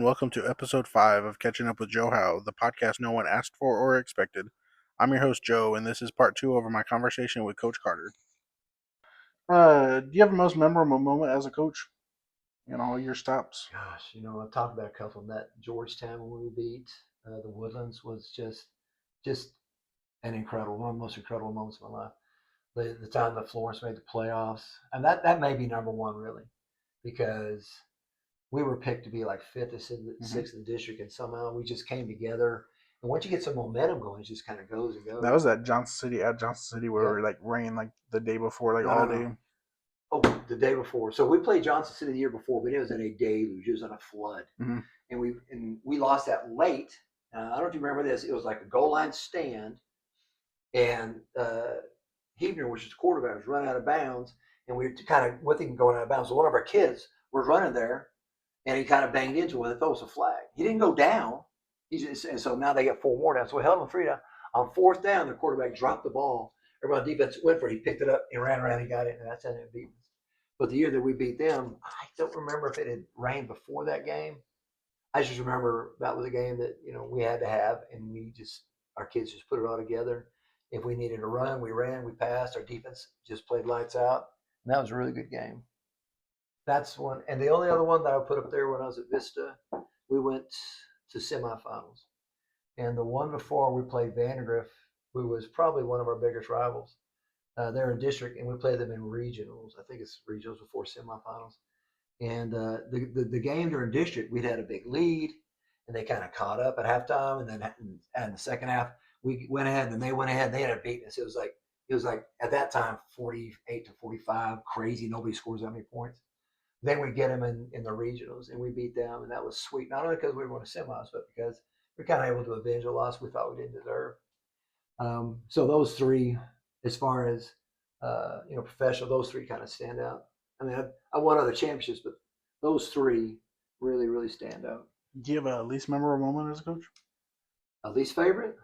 welcome to episode 5 of Catching Up with Joe Howe, the podcast no one asked for or expected. I'm your host, Joe, and this is part 2 of my conversation with Coach Carter. Do you have the most memorable moment as a coach in all your stops? Gosh, I've talked about a couple. That Georgetown when we beat the Woodlands was just an incredible, one of the most incredible moments of my life. The time that Florence made the playoffs, and that may be number one really, because we were picked to be like fifth or sixth in the district, and somehow we just came together. And once you get some momentum going, it just kind of goes and That goes. was at Johnson City where Yeah. we rain the day before, all No. day. Oh, the day before. So we played Johnson City the year before, but it was in a deluge. It was in a flood, and we lost that late. I don't know if you remember this. It was like a goal line stand, and Hebner, which is the quarterback, was running out of bounds, and we were kind of with him going out of bounds. So one of our kids was running there, and he kind of banged into it and throws a flag. He didn't go down. And so now they get 4 more down. So we held him 3 down. On 4th down, the quarterback dropped the ball. Everyone on defense went for it. He picked it up and ran around and got it, and that's how it beat us. But the year that we beat them, I don't remember if it had rained before that game. I just remember that was a game that we had to have, and our kids just put it all together. If we needed to run, we ran, we passed. Our defense just played lights out, and that was a really good game. That's one, and the only other one that I would put up there when I was at Vista, we went to semifinals, and the one before we played Vandergrift, who was probably one of our biggest rivals. They're in district, and we played them in regionals. I think it's regionals before semifinals. And the game during district, we'd had a big lead, and they kind of caught up at halftime, and then in the second half, we went ahead, and they went ahead, and they ended up beating us. It was like at that time 48-45, crazy. Nobody scores that many points. Then we get them in the regionals, and we beat them, and that was sweet. Not only because we were going to semis, but because we're kind of able to avenge a loss we thought we didn't deserve. So those 3, as far as professional, those 3 kind of stand out. I mean, I won other championships, but those 3 really, really stand out. Do you have a least memorable moment as a coach? A least favorite?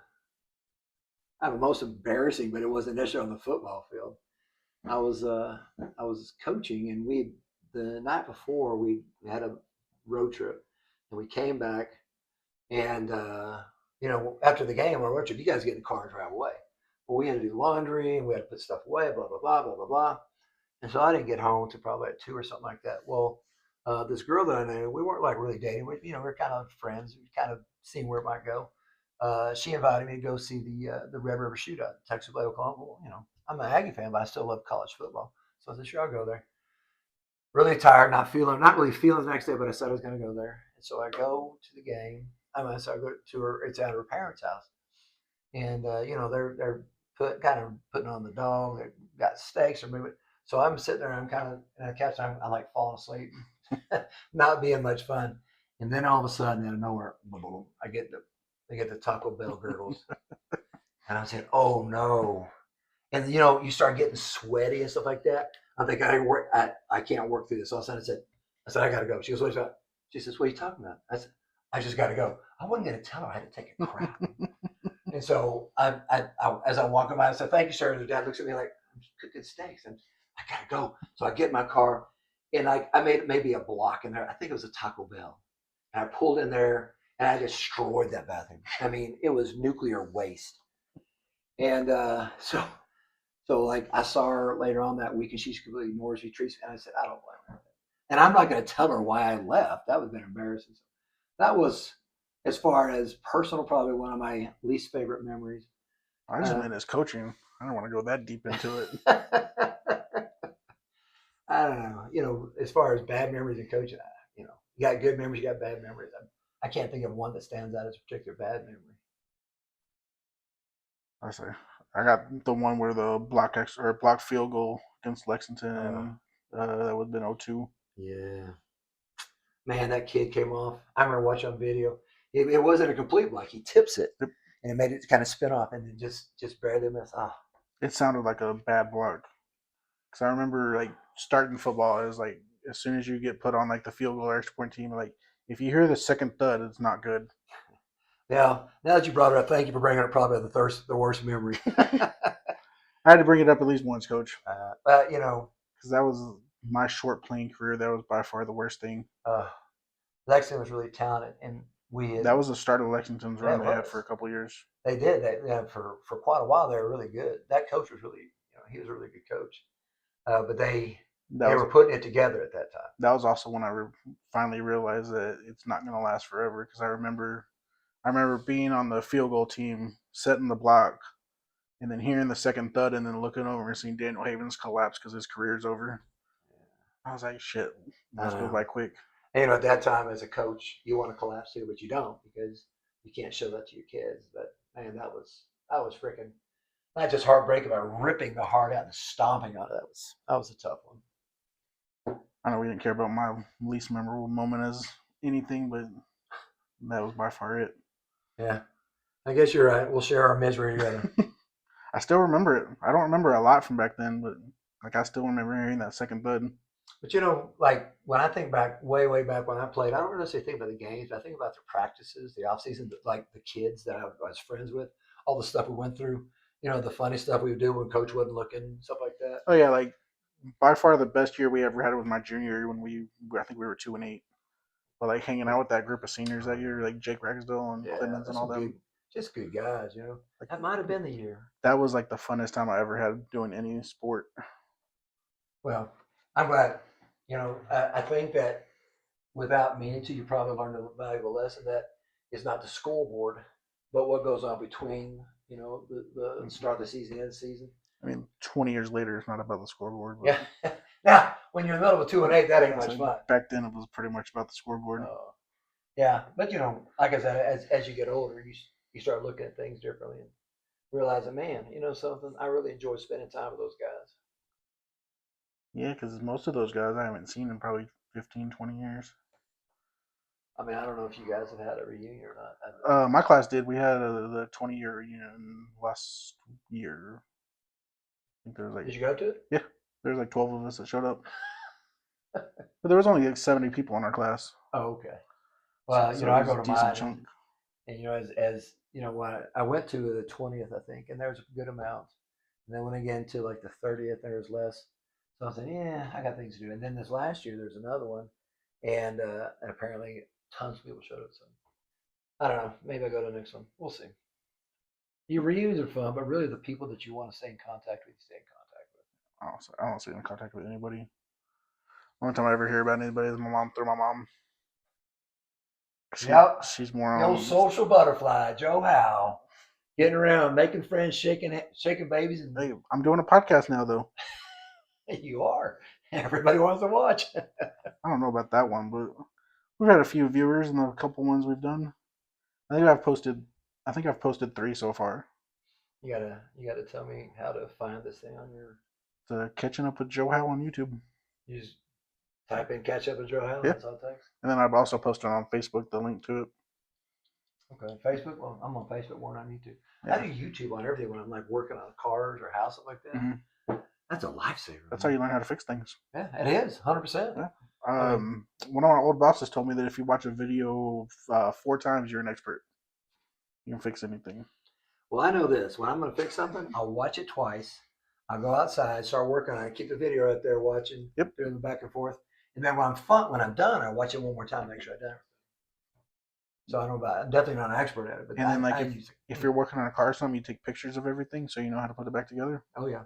I have a most embarrassing, but it wasn't necessarily on the football field. I was coaching, and the night before we had a road trip, and we came back, and after the game on a road trip, you guys get in the car and drive away. Well, we had to do laundry, and we had to put stuff away, blah blah blah blah blah blah. And so I didn't get home until probably at 2 or something like that. Well, this girl that I knew, we weren't really dating. We were kind of friends. We kind of seeing where it might go. She invited me to go see the Red River Shootout, Texas Blade, Oklahoma. Well, I'm an Aggie fan, but I still love college football. So I said, sure, I'll go there. Really tired, not really feeling the next day, but I said I was going to go there. And so I go to the game. So I go to her. It's at her parents' house, and they're putting on the dog. They got steaks or moving. So I'm sitting there, and I'm kind of, and I catch, I'm like falling asleep, not being much fun. And then all of a sudden, out of nowhere, I get the Taco Bell gurgles, and I said, "Oh no!" And you start getting sweaty and stuff like that. I think I can't work through this. All of a sudden, I said, I gotta go. She goes, what is that? She says, what are you talking about? I said, I just gotta go. I wasn't gonna tell her I had to take a crap. And so as I'm walking by, I said, thank you, sir. And her dad looks at me like, I'm cooking steaks. And I gotta go. So I get in my car, and I made maybe a block in there. I think it was a Taco Bell. And I pulled in there, and I destroyed that bathroom. I mean, it was nuclear waste. And so I saw her later on that week, and she completely ignores me, treats me, and I said, I don't blame her. And I'm not going to tell her why I left. That would have been embarrassing. That was, as far as personal, probably one of my least favorite memories. I just meant as coaching. I don't want to go that deep into it. I don't know. As far as bad memories of coaching, you got good memories, you got bad memories. I can't think of one that stands out as a particular bad memory. I say I got the one where the block field goal against Lexington. That would have been 0-2. Yeah. Man, that kid came off. I remember watching on video. It wasn't a complete block. He tips it, and it made it kind of spin off, and then just barely missed. Oh. It sounded like a bad block. Because I remember starting football is as soon as you get put on the field goal or extra point team, if you hear the second thud, it's not good. Now that you brought it up, thank you for bringing up probably the worst memory. I had to bring it up at least once, Coach. Because that was my short playing career. That was by far the worst thing. Lexington was really talented, and we had, That was the start of Lexington's yeah, run it they had for a was. couple years. They did. For quite a while. They were really good. That coach was really, he was a really good coach. But That they was were putting it together at that time. that was also when I finally realized that it's not going to last forever. Because I remember being on the field goal team, setting the block, and then hearing the second thud, and then looking over and seeing Daniel Havens collapse because his career's over. I was like, shit, I this goes know. by quick. And at that time, as a coach, you want to collapse too, but you don't because you can't show that to your kids. But man, that was freaking not just heartbreaking, but ripping the heart out and stomping on it. That was a tough one. I know we didn't care about my least memorable moment as anything, but that was by far it. Yeah, I guess you're right. We'll share our misery together. I still remember it. I don't remember a lot from back then, but like I still remember hearing that second thud. But like when I think back, way, way back when I played, I don't really think about the games. But I think about the practices, the off season, like the kids that I was friends with, all the stuff we went through. The funny stuff we would do when coach wasn't looking, stuff like that. Oh yeah, like by far the best year we ever had was my junior year when I think we were 2-8. But like hanging out with that group of seniors that year, like Jake Ragsdale and Yeah, Clemens and that's all some good, them, just good guys. like That might have been the year. that was like the funnest time I ever had doing any sport. Well, I'm glad. I think that without meaning to, you probably learned a valuable lesson that is not the scoreboard, but what goes on between, the start of the season and the end of the season. I mean, 20 years later, it's not about the scoreboard. But yeah. Now, when you're in the middle of a 2-8, that ain't much fun. Back then, it was pretty much about the scoreboard. Yeah, but like I said, as you get older, you start looking at things differently and realizing, man, something. I really enjoy spending time with those guys. Yeah, because most of those guys I haven't seen in probably 15, 20 years. I mean, I don't know if you guys have had a reunion or not. My class did. We had the 20-year reunion last year. I think there was Did you go to it? Yeah, there was 12 of us that showed up. But there was only 70 people in our class. Oh, okay. Well, I go to mine, chunk. And as when I went to the 20th, I think, and there was a good amount. And then when I get into like the 30th, there was less. So I said, yeah, I got things to do. And then this last year, there's another one, and apparently tons of people showed up. So I don't know. Maybe I go to the next one. We'll see. Your reunions are fun, but really the people that you want to stay in contact with, stay in contact with. I don't stay in contact with anybody. Only time I ever hear about anybody is my mom through my mom. She's more the old social butterfly, Joe Howe, getting around, making friends, shaking babies. Hey, I'm doing a podcast now, though. You are. Everybody wants to watch. I don't know about that one, but we've had a few viewers in the couple ones we've done. I think I've posted 3 so far. You gotta tell me how to find this thing on your. The Catching Up with Joe Howe on YouTube. You just type in "Catch Up with Joe Howe." Yeah. That's all it takes. And then I've also posted on Facebook the link to it. Okay, Facebook. Well, I'm on Facebook more than on YouTube. Yeah. I do YouTube on everything when I'm like working on cars or house, something like that. Mm-hmm. That's a lifesaver. That's how you learn how to fix things. Yeah, it is 100%. Yeah. One of my old bosses told me that if you watch a video 4 times, you're an expert. You can fix anything. Well, I know this. When I'm going to fix something, I'll watch it twice. I'll go outside, start working on it, keep the video out there watching, doing the back and forth. And then when I'm done, I watch it one more time, make sure I done it. So I know about it. I'm definitely not an expert at it. But and then if you're working on a car or something, you take pictures of everything so you know how to put it back together. Oh, yeah.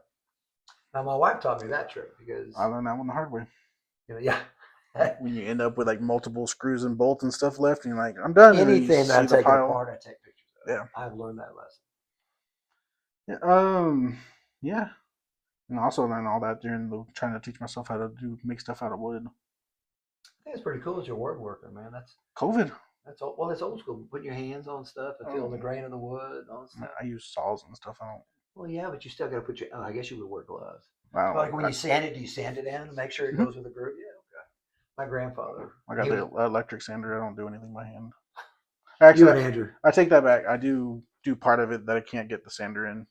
Now, my wife taught me that trick because I learned that one the hard way. Yeah. When you end up with multiple screws and bolts and stuff left, and you're like, I'm done. Anything that I take apart, I take pictures of. Yeah. I've learned that lesson. Yeah. Yeah. And I also learned all that during trying to teach myself how to make stuff out of wood. I think it's pretty cool that you're a woodworker, man. That's COVID. That's old. Well, that's old school. Putting your hands on stuff and feeling the grain of the wood and all that stuff. I use saws and stuff. Well, yeah, but you still got to put your. I guess you would wear gloves. Like when you sand it, do you sand it down to make sure it goes with the groove? Yeah, okay. My grandfather. I got the electric sander. I don't do anything by hand. Actually, you and Andrew. I take that back. I do part of it that I can't get the sander in.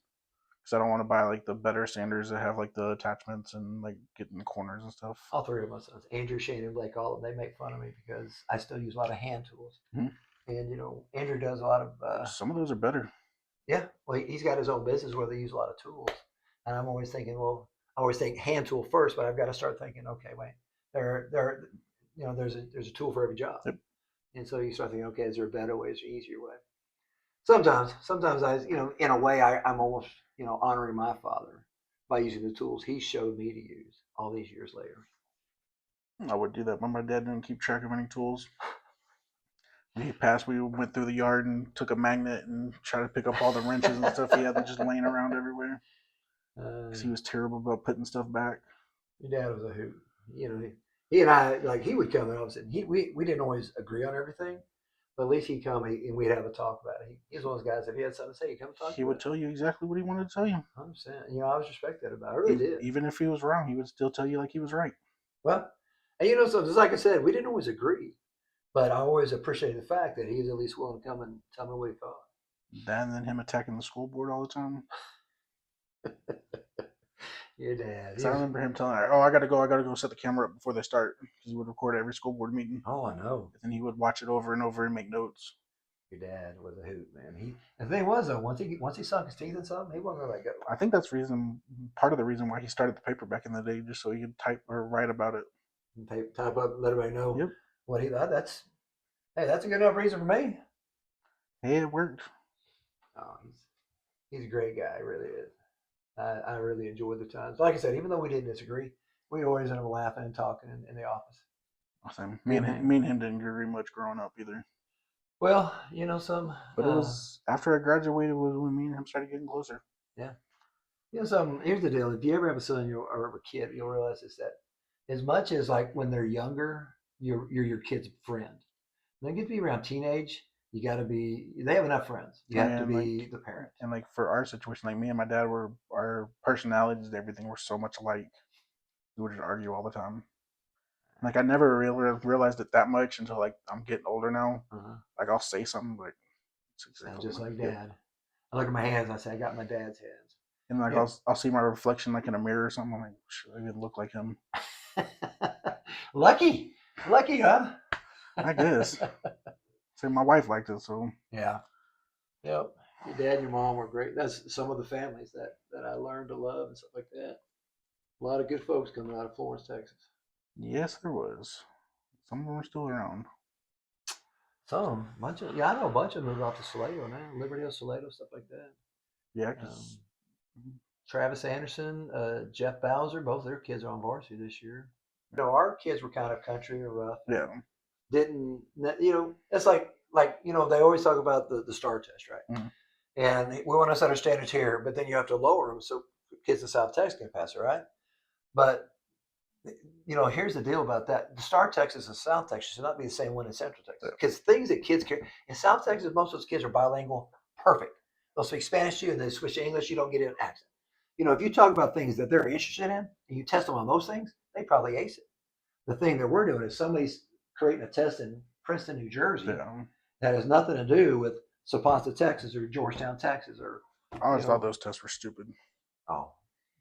Because I don't want to buy the better sanders that have the attachments and get in the corners and stuff. All 3 of my sons, Andrew, Shane, and Blake, all of them, they make fun of me because I still use a lot of hand tools. Mm-hmm. And Andrew does a lot of. Some of those are better. Yeah, well, he's got his own business where they use a lot of tools, and I'm always thinking, well, I always think hand tool first, but I've got to start thinking, okay, wait, there's a tool for every job. Yep. And so you start thinking, okay, is there a better way? Is there an easier way? Sometimes I, in a way, I'm almost, honoring my father by using the tools he showed me to use all these years later. I would do that, but my dad didn't keep track of any tools. When he passed, we went through the yard and took a magnet and tried to pick up all the wrenches and stuff he had just laying around everywhere. Because he was terrible about putting stuff back. Your dad was a hoot. He and I, like, he would come and all of a sudden, we didn't always agree on everything, but at least he'd come and we'd have a talk about it. He's one of those guys, if he had something to say, he'd come talk He to would it. tell you exactly what he wanted to tell you. 100%. I was respected about it. I really did. Even if he was wrong, he would still tell you like he was right. Well, and so just like I said, we didn't always agree, but I always appreciated the fact that he was at least willing to come and tell me what he thought. That and then him attacking the school board all the time. Your dad. I remember him telling her, "Oh, I gotta go set the camera up before they start," because he would record every school board meeting. Oh, I know. And he would watch it over and over and make notes. Your dad was a hoot, man. The thing was though, once he sunk his teeth in something, he wasn't gonna let go. I think that's part of the reason why he started the paper back in the day, just so he could type or write about it. And type up, and let everybody know Yep. what he thought. That's a good enough reason for me. Hey, it worked. Oh, he's a great guy, really is. I really enjoyed the times. Like I said, even though we didn't disagree, we always ended up laughing and talking in the office. Same. Me and him didn't agree much growing up either. Well, But it was after I graduated was when me and him started getting closer. Yeah. Here's the deal. If you ever have a son or a kid, you'll realize is that as much as like when they're younger, you're your kid's friend. When they get to be around teenage, you got to be. They have enough friends. You have to be the parent. And like for our situation, like me and my dad our personalities and everything were so much alike. We would just argue all the time. Like I never realized it that much until like I'm getting older now. Like I'll say something like, sounds just like Dad. I look at my hands and I say I got my dad's hands. And like I'll see my reflection like in a mirror or something. I'm like, should I even look like him? Lucky, huh? I guess. So my wife liked it, so yeah. Yep. Your dad and your mom were great. That's some of the families that I learned to love and stuff like that. A lot of good folks coming out of Florence, Texas. Yes, there was. Some of them are still around. Some, I know a bunch of them moved off to Salado now, Liberty, Salado, stuff like that. Yeah. Travis Anderson, Jeff Bowser, both their kids are on varsity this year. Our kids were kind of country or rough. Yeah. Didn't it's like they always talk about the STAR test, right? Mm-hmm. And we want to set our standards here, but then you have to lower them so kids in South Texas can pass it, right? But here's the deal about that: the STAR Texas and South Texas should not be the same one in Central Texas, because things that kids care in South Texas, most of those kids are bilingual, perfect. They'll speak Spanish to you, and they switch to English. You don't get an accent. If you talk about things that they're interested in, and you test them on those things, they probably ace it. The thing that we're doing is somebody's creating a test in Princeton, New Jersey, that has nothing to do with Sapasa, Texas, or Georgetown, Texas, or. I always thought those tests were stupid. Oh,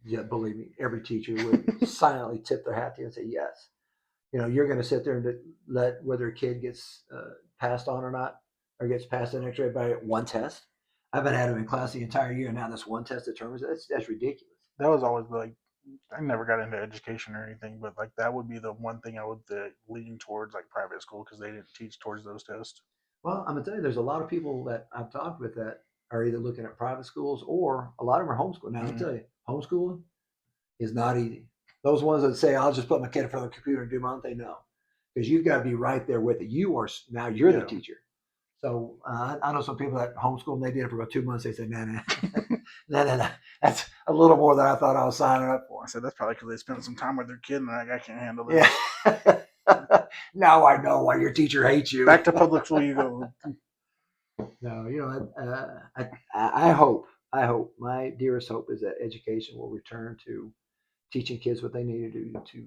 yeah, believe me, every teacher would silently tip their hat to you and say yes. You're going to sit there and let whether a kid gets passed on or not, or gets passed the next grade by one test. I've been had him in class the entire year, and now this one test determines it. That's ridiculous. That was always like, I never got into education or anything, but like that would be the one thing I would lean towards, like private school, because they didn't teach towards those tests. Well, I'm gonna tell you, there's a lot of people that I've talked with that are either looking at private schools or a lot of them are homeschooling. Now, I'll tell you, homeschooling is not easy. Those ones that say, I'll just put my kid in front of the computer and do my own thing, no. Because you've got to be right there with it. You're the teacher. So I know some people that homeschool, and they did it for about 2 months. They said, no. That's a little more than I thought I was signing up for. I said, that's probably because they spent some time with their kid and I can't handle this. Yeah. Now I know why your teacher hates you. Back to public school you go. No, I hope, my dearest hope is that education will return to teaching kids what they need to do to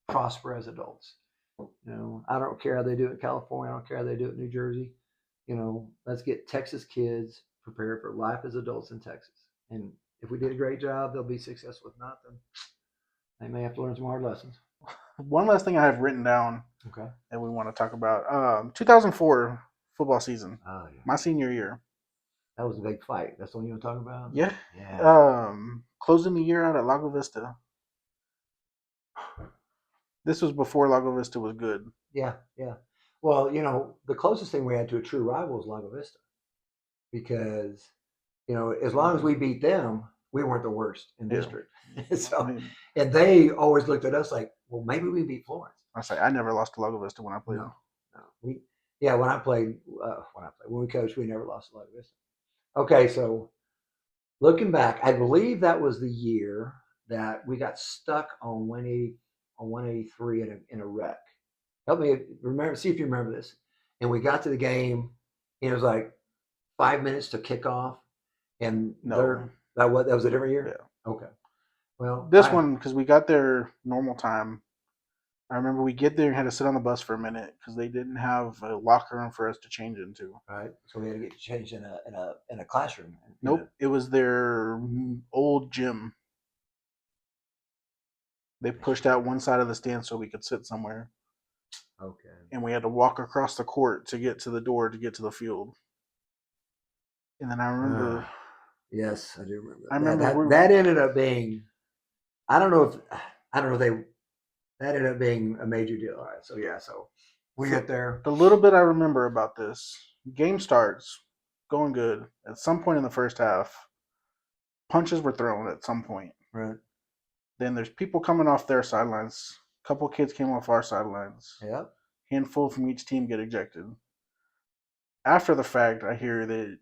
prosper as adults. I don't care how they do it in California. I don't care how they do it in New Jersey. Let's get Texas kids prepared for life as adults in Texas. And if we did a great job, they'll be successful. If not, then they may have to learn some hard lessons. One last thing I have written down that we want to talk about. 2004 football season. Oh, yeah. My senior year. That was a big fight. That's the one you want to talk about? Yeah. Closing the year out at Lago Vista. This was before Lago Vista was good. Yeah. Well, the closest thing we had to a true rival was Lago Vista because, as long as we beat them, we weren't the worst in Yeah. district. I So, mean, and they always looked at us like, well, maybe we beat Florence. I say I never lost to Lago Vista when I played. No, no. Yeah, when we coached, we never lost to Lago Vista. Okay, so looking back, I believe that was the year that we got stuck on 183 in a wreck. Help me remember. See if you remember this. And we got to the game, and it was like 5 minutes to kick off, and No. that was a different year. Yeah. Okay. Well, This one, because we got there normal time. I remember we get there and had to sit on the bus for a minute because they didn't have a locker room for us to change into. right. So we had to get changed in a classroom. Nope, it was their old gym. They pushed out one side of the stand so we could sit somewhere, Okay. and we had to walk across the court to get to the door to get to the field. And then I remember, Yes, I do remember. I remember that ended up being. I don't know if they that ended up being a major deal. All right. So yeah. So we get there. the little bit I remember about this game starts going good. At some point in the first half, punches were thrown at some point. Right. Then there's people coming off their sidelines. A couple kids came off our sidelines. Yep. Handful from each team get ejected. After the fact, I hear that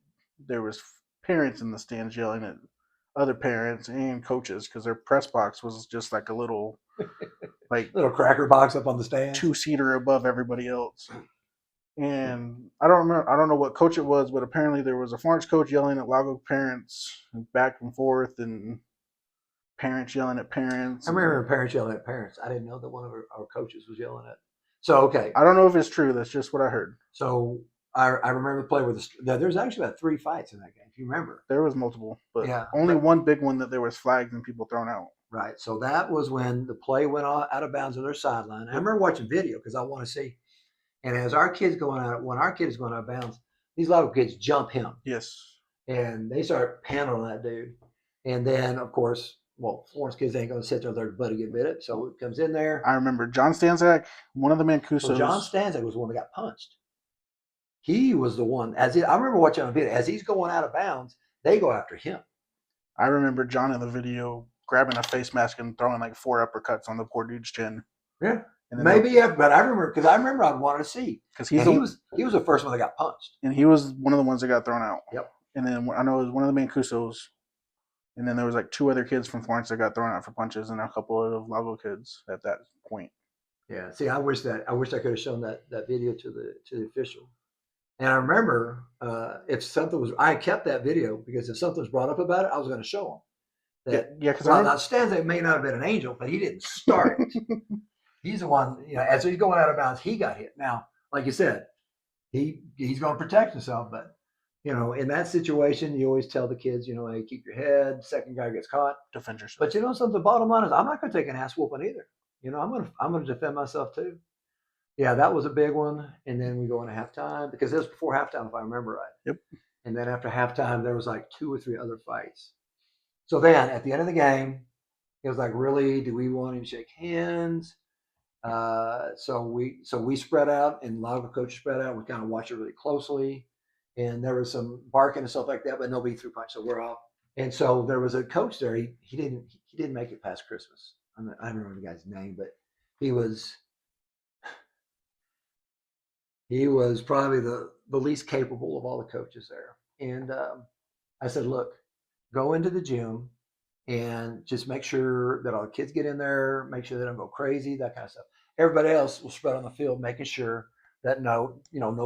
there was parents in the stands yelling at other parents and coaches because their press box was just like a little, like little cracker box up on the stand, 2-seater above everybody else. And I don't remember. I don't know what coach it was, but apparently there was a Florence coach yelling at Lago parents back and forth, and parents yelling at parents. I remember parents yelling at parents. I didn't know that one of our coaches was yelling at. So okay, I don't know if it's true. That's just what I heard. So I remember the play where there's actually about 3 fights in that game, if you remember. There was multiple, but Yeah, only one big one that there was flags and people thrown out. Right. So that was when the play went out of bounds on their sideline. I remember watching video because I want to see. And as our kids going out, when our kid is going out of bounds, these little kids jump him. Yes. And they start handling that dude. And then, of course, Florence kids ain't going to sit there and let their buddy get bit it. So it comes in there. I remember John Stanzak, one of the Mancusos. So John Stanzak was the one that got punched. He was the one. I remember watching on video, as he's going out of bounds, they go after him. I remember John in the video grabbing a face mask and throwing like 4 uppercuts on the poor dude's chin. Yeah. Maybe, yeah, but I remember I wanted to see because he was the first one that got punched, and he was one of the ones that got thrown out. Yep. And then I know it was one of the Mancusos, and then there was like 2 other kids from Florence that got thrown out for punches, and a couple of Lago kids at that point. Yeah. See, I wish I could have shown that video to the official. And I remember if something was, I kept that video because if something was brought up about it, I was going to show him. Yeah, because now Stanzak may not have been an angel, but he didn't start it. He's the one, as he's going out of bounds, he got hit. Now, like you said, he's going to protect himself, but in that situation, you always tell the kids, hey, keep your head. Second guy gets caught, defend yourself. But something. The bottom line is, I'm not going to take an ass whooping either. I'm going to defend myself too. Yeah, that was a big one. And then we go into halftime because it was before halftime, if I remember right. Yep. And then after halftime, there was like 2 or 3 other fights. So then at the end of the game, it was like, really, do we want him to shake hands? So we spread out, and a lot of the coaches spread out. We kind of watched it really closely, and there was some barking and stuff like that, but nobody threw punch, so we're off. And so there was a coach there. He didn't make it past Christmas. I don't remember the guy's name, but he was probably the least capable of all the coaches there. And I said, look, go into the gym and just make sure that all the kids get in there, make sure they don't go crazy, that kind of stuff. Everybody else will spread on the field, making sure that no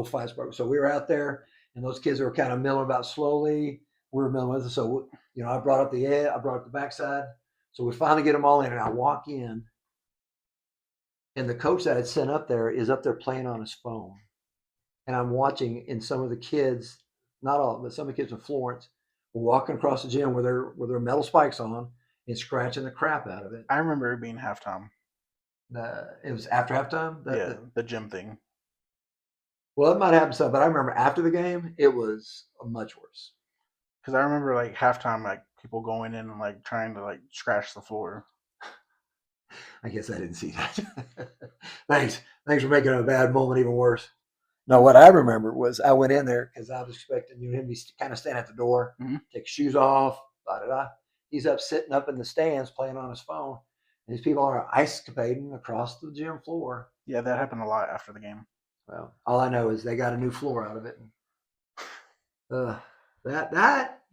fights broke. So we were out there, and those kids were kind of milling about slowly. We were milling with it. So, I brought up the edge, I brought up the backside. So we finally get them all in, and I walk in, and the coach that I'd sent up there is up there playing on his phone. And I'm watching, and some of the kids, not all, but some of the kids in Florence, were walking across the gym with their metal spikes on and scratching the crap out of it. I remember it being halftime. It was after halftime? The gym thing. Well, it might happen some, but I remember after the game, it was much worse. Because I remember like halftime, like people going in and like trying to like scratch the floor. I guess I didn't see that. Thanks for making a bad moment even worse. No, what I remember was I went in there because I was expecting him to kind of stand at the door, Mhm. take his shoes off, da da da. He's up sitting up in the stands playing on his phone. And these people are ice escapading across the gym floor. Yeah, that happened a lot after the game. Well, all I know is they got a new floor out of it.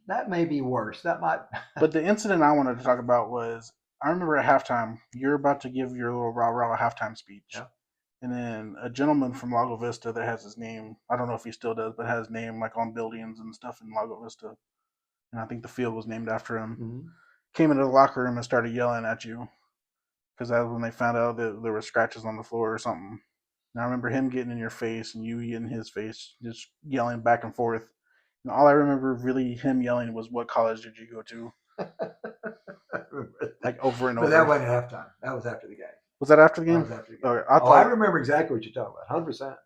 That may be worse. That might. But the incident I wanted to talk about was I remember at halftime, you're about to give your little rah rah halftime speech. Yeah. And then a gentleman from Lago Vista that has his name, I don't know if he still does, but has his name like on buildings and stuff in Lago Vista. And I think the field was named after him. Mm-hmm. Came into the locker room and started yelling at you because that was when they found out that there were scratches on the floor or something. And I remember him getting in your face and you getting in his face, just yelling back and forth. And all I remember really him yelling was, "What college did you go to?" Like over and over. But that wasn't halftime. That was after the game. Was that after the That game? was after the game. Okay, I remember exactly what you're talking about. 100%.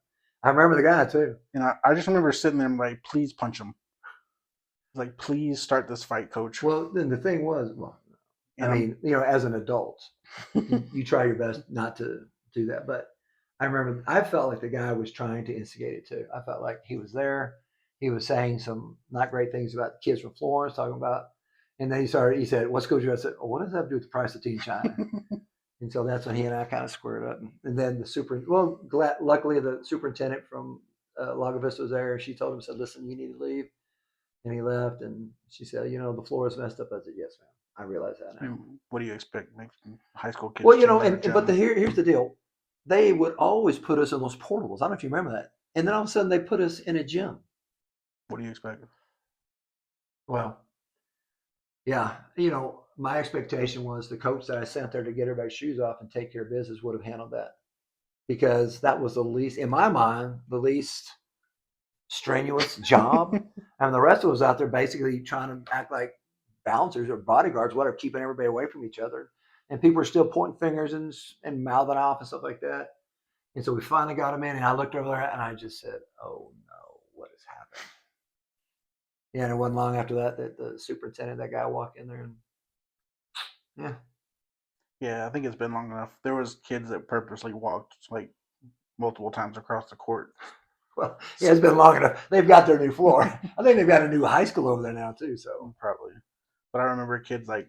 I remember the guy too. And I just remember sitting there and like, please punch him. Like, please start this fight, coach. Well, then the thing was, And I mean, as an adult, you try your best not to do that. But I remember I felt like the guy was trying to instigate it too. I felt like he was there. He was saying some not great things about the kids from Florence, talking about, and then he said, "What's coach?" I said, "What does that have to do with the price of tea in China?" And so that's when he and I kind of squared up. And then luckily the superintendent from Lago Vista was there. She told him, said, "Listen, you need to leave." And he left. And she said, "The floor is messed up." I said, "Yes, ma'am. I realize that now." What do you expect? Make high school kids. Well, here's the deal. They would always put us in those portables. I don't know if you remember that. And then all of a sudden they put us in a gym. What do you expect? Well, yeah, my expectation was the coach that I sent there to get everybody's shoes off and take care of business would have handled that, because that was the least, in my mind, the least strenuous job. And the rest of us out there basically trying to act like bouncers or bodyguards, whatever, keeping everybody away from each other. And people are still pointing fingers and mouthing off and stuff like that. And so we finally got him in, and I looked over there and I just said, "Oh no, what has happened?" Yeah, and it wasn't long after that the superintendent, that guy, walked in there, and yeah. Yeah, I think it's been long enough. There was kids that purposely walked like multiple times across the court. Well, yeah, it's been long enough. They've got their new floor. I think they've got a new high school over there now too. So probably, but I remember kids like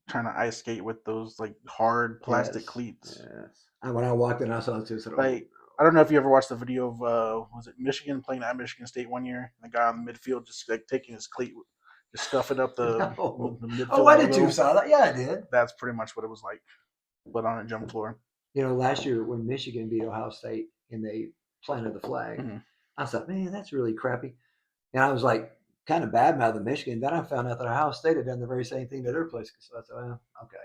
trying to ice skate with those like hard plastic cleats. Yes. And when I walked in, I saw it too. So like, I don't know if you ever watched the video of was it Michigan playing at Michigan State one year? And the guy on the midfield just like taking his cleat, just stuffing up the midfield. Oh, I did too. Saw that? Yeah, I did. That's pretty much what it was like, but on a gym floor. Last year when Michigan beat Ohio State and they planted the flag, I thought, man, that's really crappy. And I was like, kind of bad mouthing Michigan. Then I found out that Ohio State had done the very same thing to their place. So I thought, well, okay.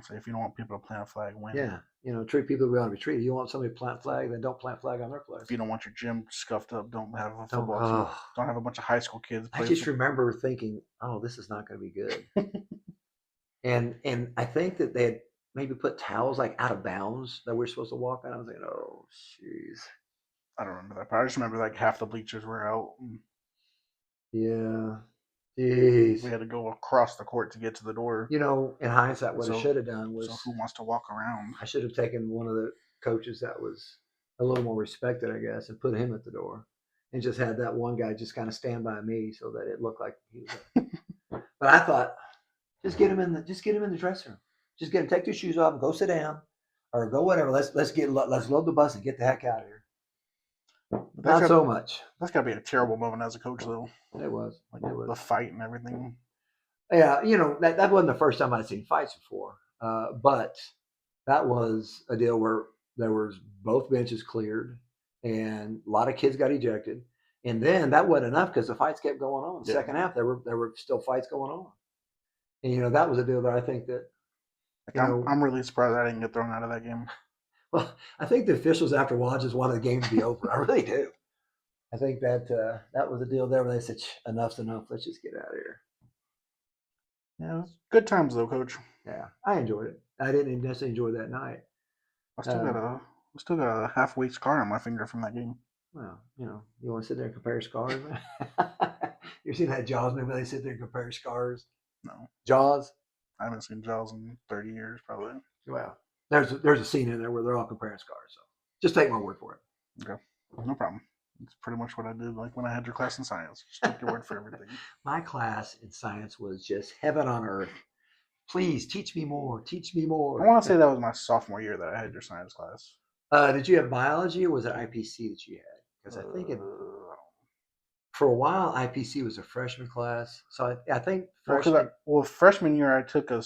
So if you don't want people to plant a flag, win. Yeah, treat people the way they ought to be treated. You want somebody to plant a flag, then don't plant a flag on their place. If you don't want your gym scuffed up, don't have a football team. Don't have a bunch of high school kids. I just remember thinking, oh, this is not going to be good. and I think that they had maybe put towels like out of bounds that we're supposed to walk on. I was thinking, oh, jeez. I don't remember that part. I just remember like half the bleachers were out. Yeah. Jeez. We had to go across the court to get to the door. In hindsight, what I should have done was... So who wants to walk around? I should have taken one of the coaches that was a little more respected, I guess, and put him at the door, and just had that one guy just kind of stand by me so that it looked like he was. But I thought, just get him in the dressing room. Just get him, take your shoes off, and go sit down, or go whatever. Let's load the bus and get the heck out of here. Not so much. That's got to be a terrible moment as a coach, though. It was. Like the fight and everything. Yeah, that wasn't the first time I'd seen fights before. But that was a deal where there was both benches cleared and a lot of kids got ejected. And then that wasn't enough because the fights kept going on. The second half, there were still fights going on. And, that was a deal that I think that... I'm really surprised I didn't get thrown out of that game. Well, I think the officials after a while just wanted the game to be over. I really do. I think that that was a deal there where they said, enough's enough. Let's just get out of here. Yeah, it was good times though, Coach. Yeah, I enjoyed it. I didn't necessarily enjoy that night. I still got a halfway scar on my finger from that game. Well, you want to sit there and compare scars? You seen that Jaws movie? They sit there and compare scars. No. Jaws? I haven't seen Jaws in 30 years, probably. Well, there's a scene in there where they're all comparing scars. So just take my word for it. Okay. No problem. It's pretty much what I did like when I had your class in science. Just took your word for everything. My class in science was just heaven on earth. Please teach me more. Teach me more. I want to say that was my sophomore year that I had your science class. Did you have biology or was it IPC that you had? Because I think for a while IPC was a freshman class. So I think freshman. Freshman year I took a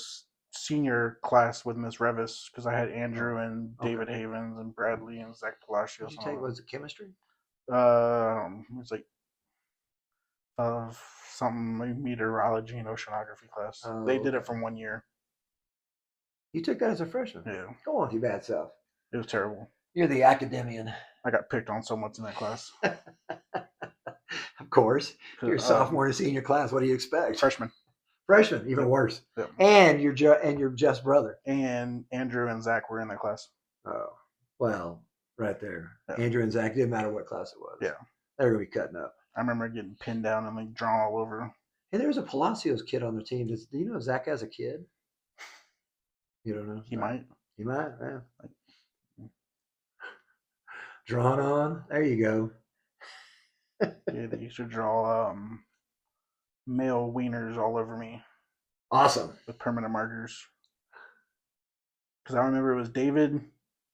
senior class with Miss Revis because I had Andrew and David Havens and Bradley and Zach Palacios. Did you take was it chemistry? It was like something like meteorology and oceanography class. They did it from 1 year. You took that as a freshman? Yeah. Go on with your bad self. It was terrible. You're the academician. I got picked on so much in that class. Of course. You're a sophomore in a senior class. What do you expect? Freshman. Freshman, even worse. Yep. And you're Jeff's brother. And Andrew and Zach were in that class. Oh, well, right there. Yeah. Andrew and Zach, didn't matter what class it was. Yeah. They were going to be cutting up. I remember getting pinned down and like drawn all over. Hey, there was a Palacios kid on their team. Do you know if Zach has a kid? You don't know? He might. He might, yeah. Drawn on. There you go. Yeah, they used to draw male wieners all over me. Awesome. With permanent markers. Because I remember it was David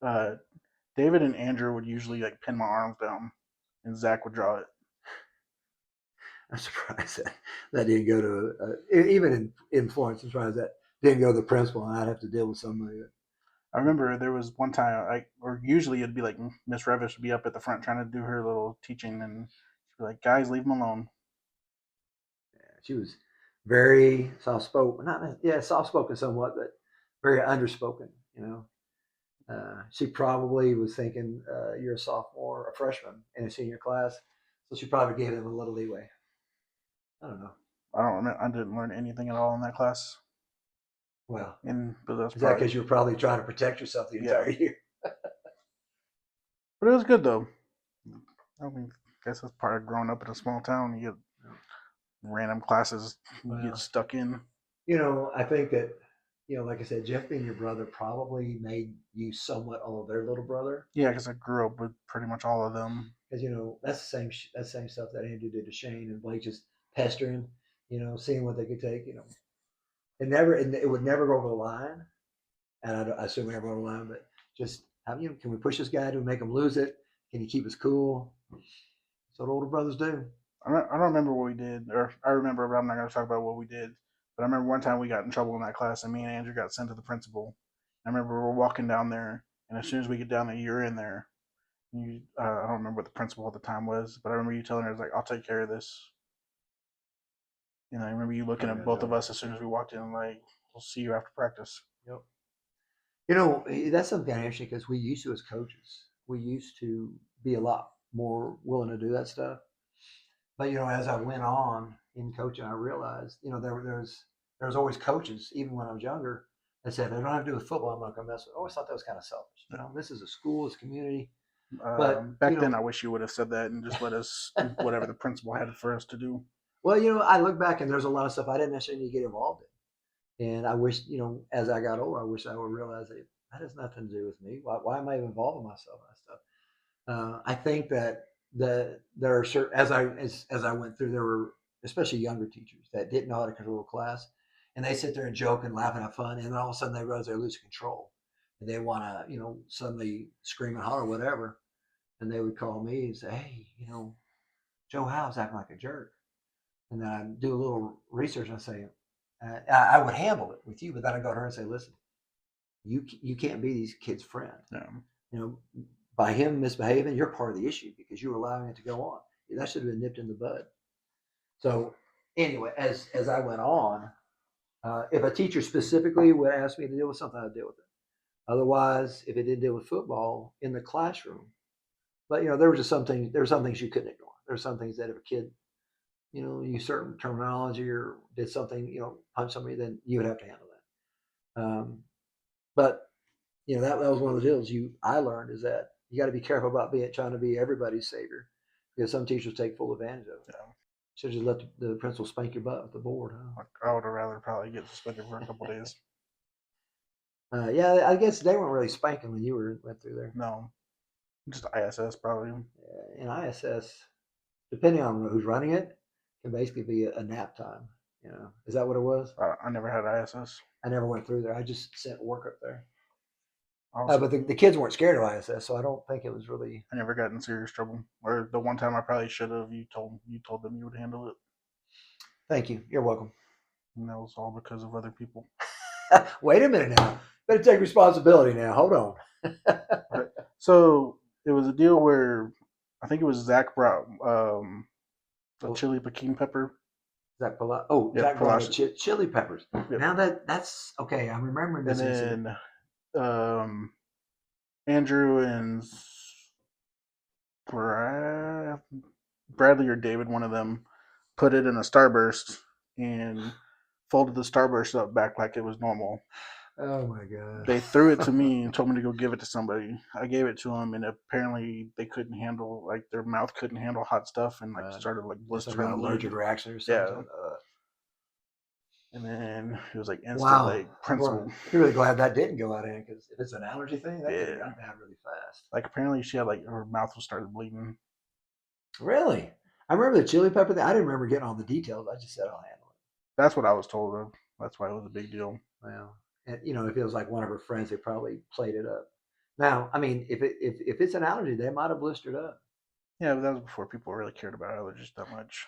and Andrew would usually like pin my arms down, and Zach would draw it. I'm surprised that didn't go to even in Florence. I'm surprised that didn't go to the principal, and I'd have to deal with somebody. I remember there was one time, or usually it'd be like Miss Revis would be up at the front trying to do her little teaching, and she'd be like, "Guys, leave them alone." Yeah, she was very soft-spoken, soft-spoken somewhat, but very underspoken. You know, she probably was thinking you're a sophomore, a freshman in a senior class, so she probably gave them a little leeway. I don't know. I don't remember. I didn't learn anything at all in that class. Well, but that's is that because you were probably trying to protect yourself the entire year? But it was good though. I mean, I guess that's part of growing up in a small town. You get random classes you get stuck in. You know, I think that, like I said, Jeff being your brother probably made you somewhat all of their little brother. Yeah, because I grew up with pretty much all of them. Because that's the same stuff that Andrew did to Shane and Blake, just pestering, seeing what they could take. It would never go over the line, and I assume we never go over the line, but just can we push this guy to make him lose it? Can he keep us cool? That's what older brothers do. I don't remember what we did, or I remember, but I'm not going to talk about what we did. But I remember one time we got in trouble in that class, and me and Andrew got sent to the principal. I remember we're walking down there, and as soon as we get down there, you're in there. I don't remember what the principal at the time was, but I remember you telling her, like, "I'll take care of this." I remember you looking at both of us as soon as we walked in, like, "We'll see you after practice." Yep. That's something interesting because we used to, as coaches, we used to be a lot more willing to do that stuff. But as I went on in coaching, I realized, there was always coaches, even when I was younger, that said, "They don't have to do with football. I'm not going to mess with it." I always thought that was kind of selfish. This is a school, it's a community. But back then, I wish you would have said that and just let us do whatever the principal had for us to do. Well, I look back and there's a lot of stuff I didn't necessarily need to get involved in. And I wish, as I got older, I wish I would realize that has nothing to do with me. Why am I even involving myself in that stuff? I think that there are certain, as I went through, there were especially younger teachers that didn't know how to control a class, and they sit there and joke and laugh and have fun, and then all of a sudden they realize they're losing control, and they want to suddenly scream and holler whatever, and they would call me and say, "Hey, Joe Howe's acting like a jerk," and then I do a little research and I say, I would handle it with you, but then I go to her and say, "Listen, you can't be these kids' friend. Yeah. By him misbehaving, you're part of the issue because you're allowing it to go on. That should have been nipped in the bud." So anyway, as I went on, if a teacher specifically would ask me to deal with something, I'd deal with it. Otherwise, if it didn't deal with football in the classroom, but there were some things you couldn't ignore. There were some things that if a kid, used certain terminology or did something, punch somebody, then you would have to handle that. But that was one of the deals I learned is that you got to be careful about trying to be everybody's savior because some teachers take full advantage of it. Yeah. Should just let the principal spank your butt with the board, huh? I would have rather probably get suspended for a couple of days. Yeah, I guess they weren't really spanking when you went through there. No. Just ISS probably. And ISS, depending on who's running it, can basically be a nap time. Is that what it was? I never had ISS. I never went through there. I just sent work up there. Also, But the kids weren't scared of ISS, so I don't think it was really. I never got in serious trouble. Or the one time I probably should have. You told them you would handle it, Thank you. You're welcome. and that was all because of other people. Wait a minute now. Better take responsibility now. Hold on. Right. So it was a deal where I think it was Zach brought the chili pekin pepper. Zach Pala- oh, Yep, Zach brought Palacios. chili peppers. Yep. Now that's okay. I'm remembering And this incident. then Andrew and Bradley or David, one of them, put it in a starburst and folded the starburst up back like it was normal. Oh my god. They threw it to me and told me to go give it to somebody. I gave it to them, and apparently they couldn't handle, like, their mouth couldn't handle hot stuff, and like started like Some kind blistering. of allergic reaction or Yeah. something. And then it was like instant Wow. like principal. You're really glad that didn't go out in, because if it's an allergy thing, that could have Yeah. gone bad really fast. Like apparently she had like her mouth was started bleeding. Really? I remember the chili pepper thing. I didn't remember getting all the details. I just said I'll handle it. That's what I was told of. That's why it was a big deal. Well, and if it was like one of her friends, they probably played it up. Now, I mean, if it's an allergy, they might have blistered up. Yeah, but that was before people really cared about allergies that much.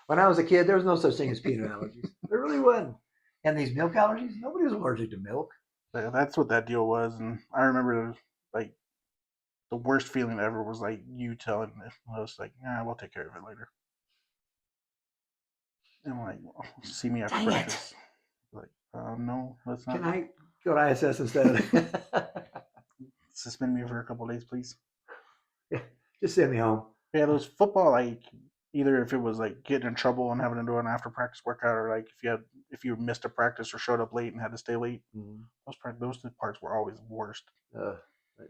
When I was a kid, there was no such thing as peanut allergies. There really wasn't. And these milk allergies, nobody was allergic to milk. But that's what that deal was, and I remember like the worst feeling ever was like you telling us like, "Yeah, we'll take care of it later," and like see me after Dang it. practice. Like, no, let's not. Can I go to ISS instead? Suspend me for a couple days, please. Just send me home. Yeah, those football, like either if it was like getting in trouble and having to do an after practice workout, or like if you missed a practice or showed up late and had to stay late, those two parts were always the worst.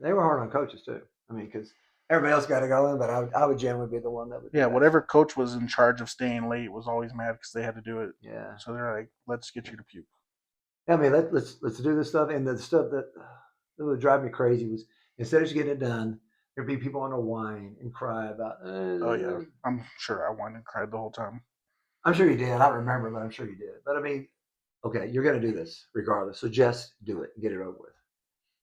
They were hard on coaches too. I mean, because everybody else got to go in, but I would generally be the one that would. Yeah, whatever coach was in charge of staying late was always mad because they had to do it. Yeah. So they're like, "Let's get you to puke." I mean, let's do this stuff, and the stuff that would drive me crazy was, instead of just getting it done, there'd be people on to whine and cry about. Oh yeah, I'm sure I whined and cried the whole time. I'm sure you did. I don't remember, but I'm sure you did. But I mean, okay, you're going to do this regardless, so just do it and get it over with.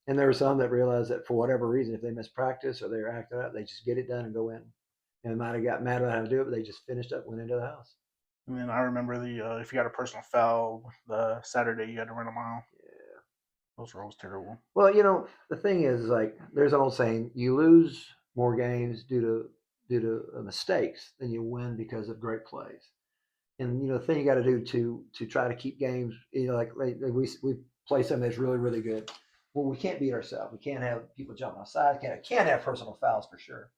And there were some that realized that for whatever reason, if they missed practice or they were acting out, they just get it done and go in. And they might have got mad about how to do it, but they just finished up, went into the house. And then I remember the if you got a personal foul, the Saturday you had to run a mile. Yeah. Those were always terrible. Well, the thing is, like, there's an old saying: you lose more games due to mistakes than you win because of great plays. And the thing you got to do to try to keep games, like we play something that's really really good. Well, we can't beat ourselves. We can't have people jumping outside. Can't have personal fouls for sure.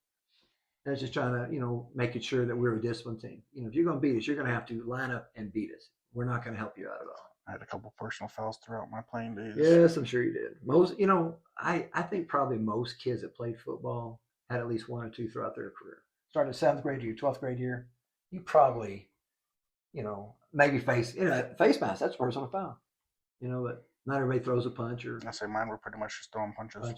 And it's just trying to making sure that we're a disciplined team. If you're going to beat us, you're going to have to line up and beat us. We're not going to help you out at all. I had a couple personal fouls throughout my playing days. Yes, I'm sure you did. Most, I think probably most kids that played football had at least one or two throughout their career. Starting 7th grade to your 12th grade year, you probably, maybe face mask. That's a personal foul. But not everybody throws a punch or. I say mine were pretty much just throwing punches.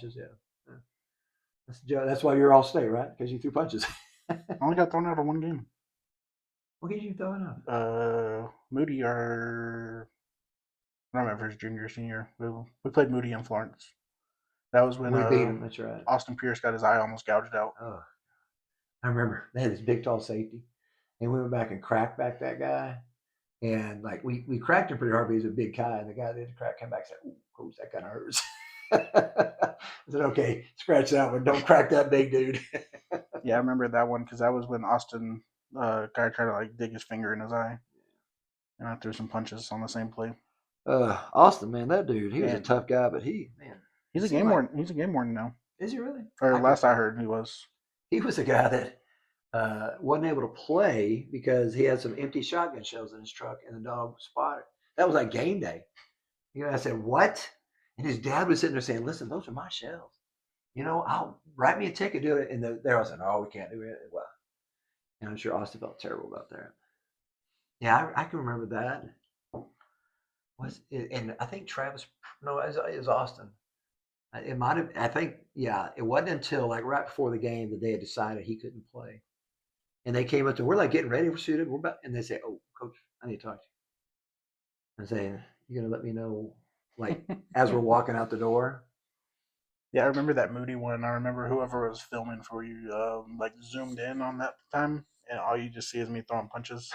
That's why you're all state, right? Because you threw punches. I only got thrown out of one game. What did you throw out? Moody, I don't remember his junior, senior. We played Moody in Florence. That was when we beat him. That's right. Austin Pierce got his eye almost gouged out. Oh, I remember they had this big tall safety, and we went back and cracked back that guy, and like we cracked him pretty hard, but he was a big guy, and the guy that did the crack came back and said, "Ooh, that kind of hurts." I said, "Okay, scratch that one. Don't crack that big dude." Yeah, I remember that one because that was when Austin guy tried to like dig his finger in his eye, and I threw some punches on the same play. Austin, man, that dude, he was a tough guy, but he's a game warden. He's a game warden now. Is he really? Or last I heard, he was. He was a guy that wasn't able to play because he had some empty shotgun shells in his truck, and the dog spotted. That was like game day. I said, "What?" And his dad was sitting there saying, "Listen, those are my shells. I'll write me a ticket, do it." And there I was like, "Oh, we can't do it." Well, and I'm sure Austin felt terrible about that. Yeah, I can remember that. And I think Travis, no, it was Austin. It might have. I think. Yeah. It wasn't until like right before the game that they had decided he couldn't play, and they came up to. We're like getting ready. We're suited. We're about. And they say, "Oh, coach, I need to talk to you." I say, "You gonna let me know?" Like as we're walking out the door. Yeah, I remember that Moody one. I remember whoever was filming for you, like zoomed in on that time, and all you just see is me throwing punches.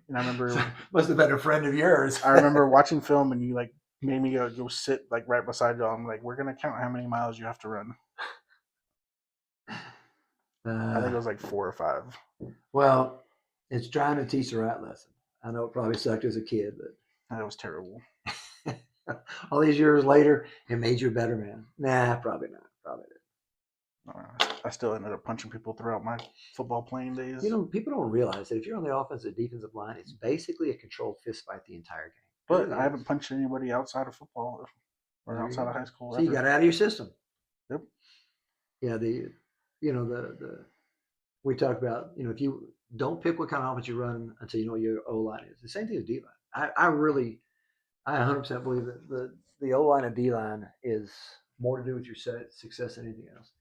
And I remember, Must have been a friend of yours. I remember watching film, and you like made me go sit like right beside y'all. I'm like, we're gonna count how many miles you have to run. I think it was like 4 or 5. Well, it's trying to teach the right lesson. I know it probably sucked as a kid, That was terrible. but all these years later, it made you a better man. Nah, probably not. Probably I still ended up punching people throughout my football playing days. not. You know, people don't realize that if you're on the offensive defensive line, it's basically a controlled fist fight the entire game. But really I haven't is. punched anybody outside of football or There you outside go. of high school So you ever. got out of your system. Yep. Yeah, the we talked about, if you don't pick what kind of offense you run until you know what your O line is. The same thing with D line. I 100% believe that the O line and D line is more to do with your success than anything else.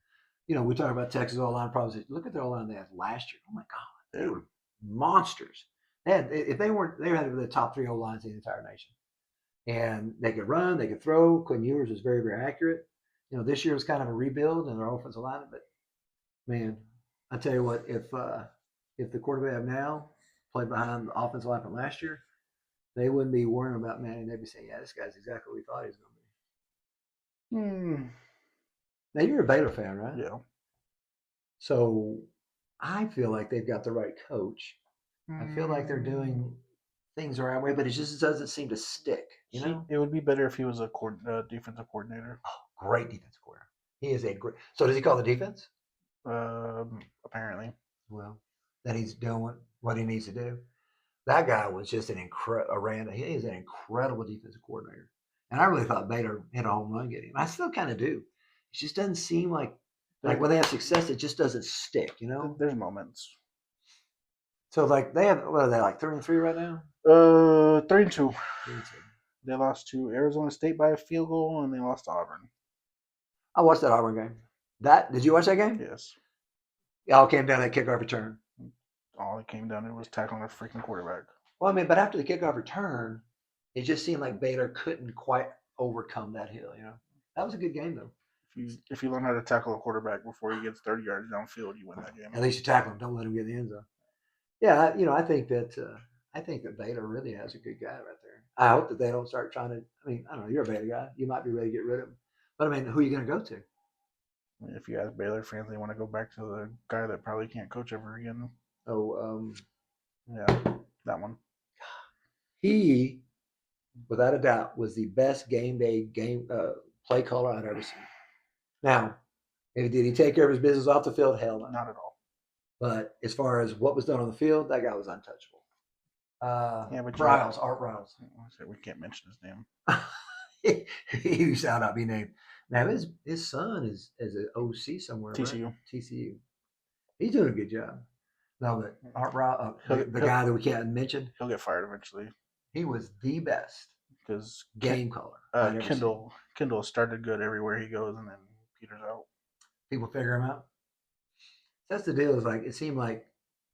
We talk about Texas O line problems. Look at the O line they had last year. Oh my God, they were monsters. If they weren't, they had the top 3 O lines in the entire nation, and they could run, they could throw. Quinn Ewers was very, very accurate. This year was kind of a rebuild in their offensive line, but man, I tell you what, if the quarterback have now played behind the offensive line from last year, they wouldn't be worrying about Manning. They'd be saying, "Yeah, this guy's exactly what we thought he was going to be." Now you're a Baylor fan, right? Yeah. So I feel like they've got the right coach. I feel like they're doing things the right way, but it just doesn't seem to stick. It would be better if he was a defensive coordinator. Great defense coordinator. He is a great. So does he call the defense? Apparently. Well, that he's doing what he needs to do. That guy was just he is an incredible defensive coordinator. And I really thought Baylor hit a home run getting him. I still kind of do. It just doesn't seem like when they have success, it just doesn't stick, There's moments. So like they have, what are they, like 3-3 right now? 3-2. 3-2. They lost to Arizona State by a field goal, and they lost to Auburn. I watched that Auburn game. Did you watch that game? Yes. It all came down to that kickoff return. All it came down to was tackling a freaking quarterback. Well, I mean, but after the kickoff return, it just seemed like Baylor couldn't quite overcome that hill. That was a good game though. If you learn how to tackle a quarterback before he gets 30 yards downfield, you win that game. At least you tackle him. Don't let him get in the end zone. Yeah, I think that Baylor really has a good guy right there. I hope that they don't start trying to. I mean, I don't know. You're a Baylor guy. You might be ready to get rid of him, but I mean, who are you going to go to? If you ask Baylor fans, they want to go back to the guy that probably can't coach ever again. Oh, yeah, that one. He, without a doubt, was the best game day play caller I've ever seen. Now, did he take care of his business off the field? Hell no. Not at all. But as far as what was done on the field, that guy was untouchable. But Art Briles. We can't mention his name. He shall not be named. Now his son is an OC somewhere. TCU. Right? TCU. He's doing a good job. No, but Art Briles, the guy that we can't mention, he'll get fired eventually. He was the best because game caller. Kendall started good everywhere he goes, and then peters out. People figure him out. That's the deal. Is like it seemed like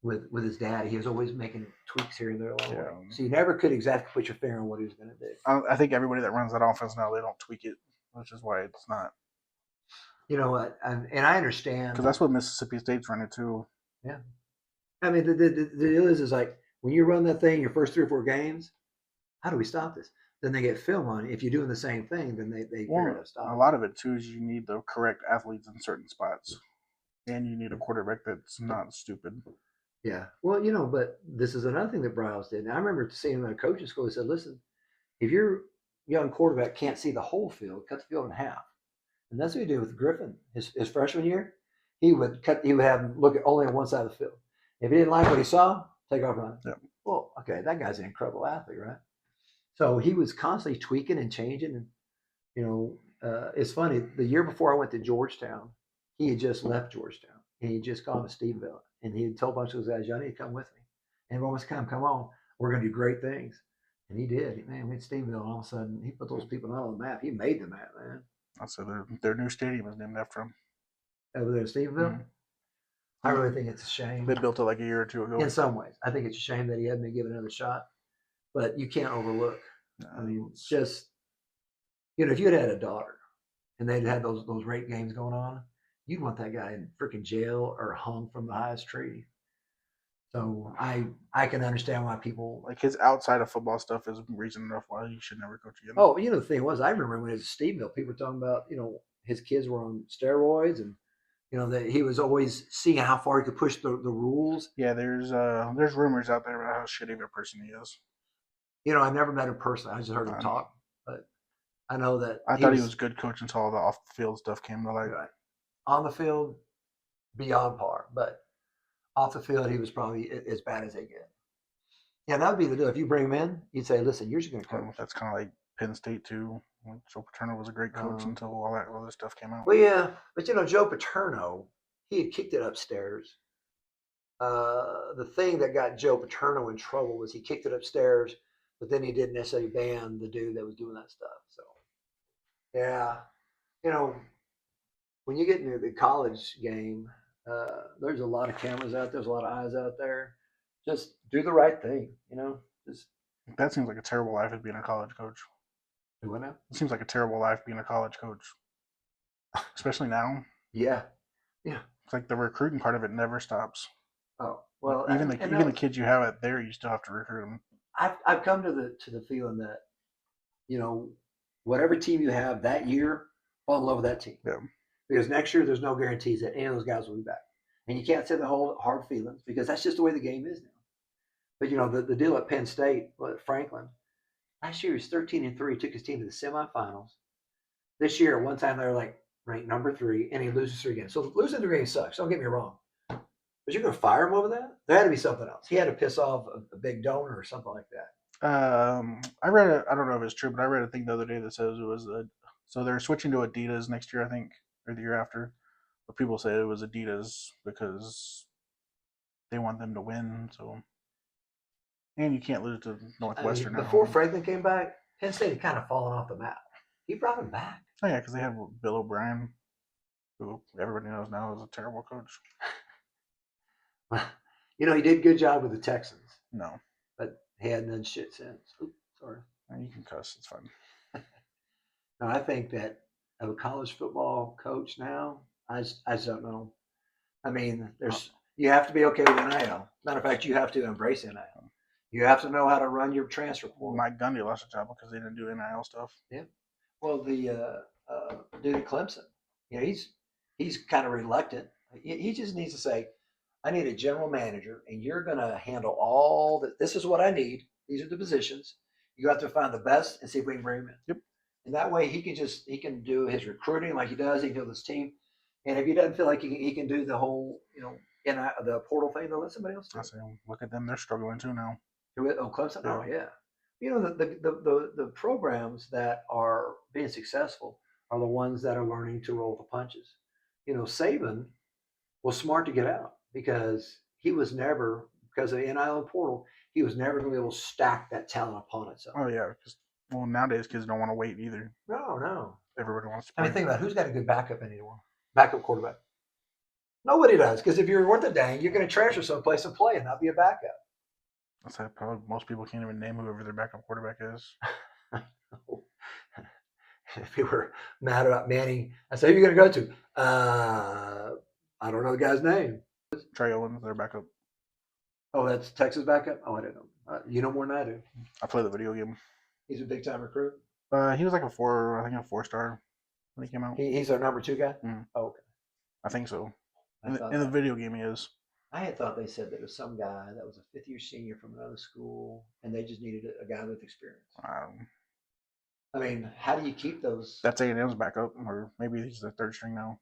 with his dad, he was always making tweaks here and there along the way. So you never could exactly put your finger on what he was going to do. I think everybody that runs that offense now, they don't tweak it, which is why it's not. You know what? And I understand. Because that's what Mississippi State's running too. Yeah. I mean, the deal is like when you run that thing your first 3 or 4 games, how do we stop this? Then they get film on it. If you're doing the same thing, then they figure out how to stop it. A lot of it too is you need the correct athletes in certain spots. And you need a quarterback that's not stupid. Yeah. Well, but this is another thing that Briles did. Now, I remember seeing him at a coaching school. He said, listen, if your young quarterback can't see the whole field, cut the field in half. And that's what he did with Griffin. His freshman year, he would have him look at only on one side of the field. If he didn't like what he saw, take off running. Yeah. Well, okay, that guy's an incredible athlete, right? So he was constantly tweaking and changing. And, it's funny. The year before I went to Georgetown, he had just left Georgetown, and he just gone to Stephenville, and he had told a bunch of those guys, "Y'all need to come with me." And everyone was come on, we're going to do great things, and he did. Man, we went to Stephenville, and all of a sudden, he put those people on the map. He made the map, man. So their new stadium is named after him. over there in Stephenville. Mhm. I really think it's a shame. They built it like a year or two ago. In some ways, I think it's a shame that he hasn't been given another shot. But you can't overlook. I mean, just if you had a daughter and they'd had those rape games going on, you'd want that guy in freaking jail or hung from the highest tree. So I can understand why people like his outside of football stuff is reason enough why he should never coach again. Oh, the thing was, I remember when it was Steveville, people were talking about his kids were on steroids and that he was always seeing how far he could push the rules. Yeah, there's rumors out there about how shitty of a person he is. I've never met him personally. I just heard him talk, but I know that I thought he was good coach until all the off the field stuff came to light. Right. On the field, beyond par, but off the field, he was probably as bad as they get. Yeah, that would be the deal. If you bring him in, you'd say, "Listen, you're just going to coach." That's kind of like Penn State too. Joe Paterno was a great coach until all this stuff came out. Well, yeah, but Joe Paterno, he had kicked it upstairs. The thing that got Joe Paterno in trouble was he kicked it upstairs, but then he didn't necessarily ban the dude that was doing that stuff. So, yeah, when you get into the college game, there's a lot of cameras out there. There's a lot of eyes out there. Just do the right thing, Just that seems like a terrible life as being a college coach. Do what now? It seems like a terrible life being a college coach, especially now. Yeah. It's like the recruiting part of it never stops. Oh well, even the kids you have out there, you still have to recruit them. I've come to the feeling that whatever team you have that year, fall in love with that team. Yeah. Because next year there's no guarantees that any of those guys will be back, and you can't say the whole hard feelings because that's just the way the game is now. But the deal at Penn State, Franklin, last year he was 13-3, took his team to the semifinals. This year, at one time they were like ranked number 3, and he loses 3 games. So losing 3 games sucks. Don't get me wrong. But you're going to fire him over that? There had to be something else. He had to piss off a big donor or something like that. I read it. I don't know if it's true, but I read a thing the other day that says it was so they're switching to Adidas next year, I think, or the year after. But people say it was Adidas because they want them to win. So, and you can't lose to Northwestern. Before Franklin came back, Penn State had kind of fallen off the map. He brought him back. Oh yeah, because they had Bill O'Brien, who everybody knows now is a terrible coach. He did a good job with the Texans. No. But he hadn't done shit since. Oops, sorry. You can cuss. It's fine. No, I think that of a college football coach now, I just don't know. I mean, you have to be okay with NIL. Matter of fact, you have to embrace NIL. You have to know how to run your transfer portal. Mike Gundy lost a job because they didn't do NIL stuff. Yeah. Well, the dude at Clemson, he's kind of reluctant. He just needs to say, I need a general manager, and you're going to handle all that. This is what I need. These are the positions. You have to find the best and see if we can bring him in. Yep. And that way he can do his recruiting like he does. He can do his team. And if he doesn't feel like he can do the whole, in the portal thing, they'll let somebody else do it. I say, look at them. They're struggling too now. Oh, Clemson? Oh, yeah. The programs that are being successful are the ones that are learning to roll the punches. Saban was smart to get out because he was never, because of the NIL and portal, he was never going to be able to stack that talent upon itself. Oh, yeah. Because, nowadays kids don't want to wait either. No. Everybody wants to play. I mean, think about who's got a good backup anymore? Backup quarterback. Nobody does, because if you're worth a dang, you're going to transfer someplace and play and not be a backup. That's like probably most people can't even name whoever their backup quarterback is. If you were mad about Manning, I say, who are you going to go to? I don't know the guy's name. Trey Owens, their backup. Oh, that's Texas backup? Oh, I don't know. You know more than I do. I play the video game. He's a big-time recruit? He was like a 4-star when he came out. He's our number 2 guy? Mm. Oh, okay. I think so. In the video game, he is. I had thought they said there was some guy that was a 5th-year senior from another school, and they just needed a guy with experience. I mean, how do you keep those? That's A&M's backup, or maybe he's the 3rd string now.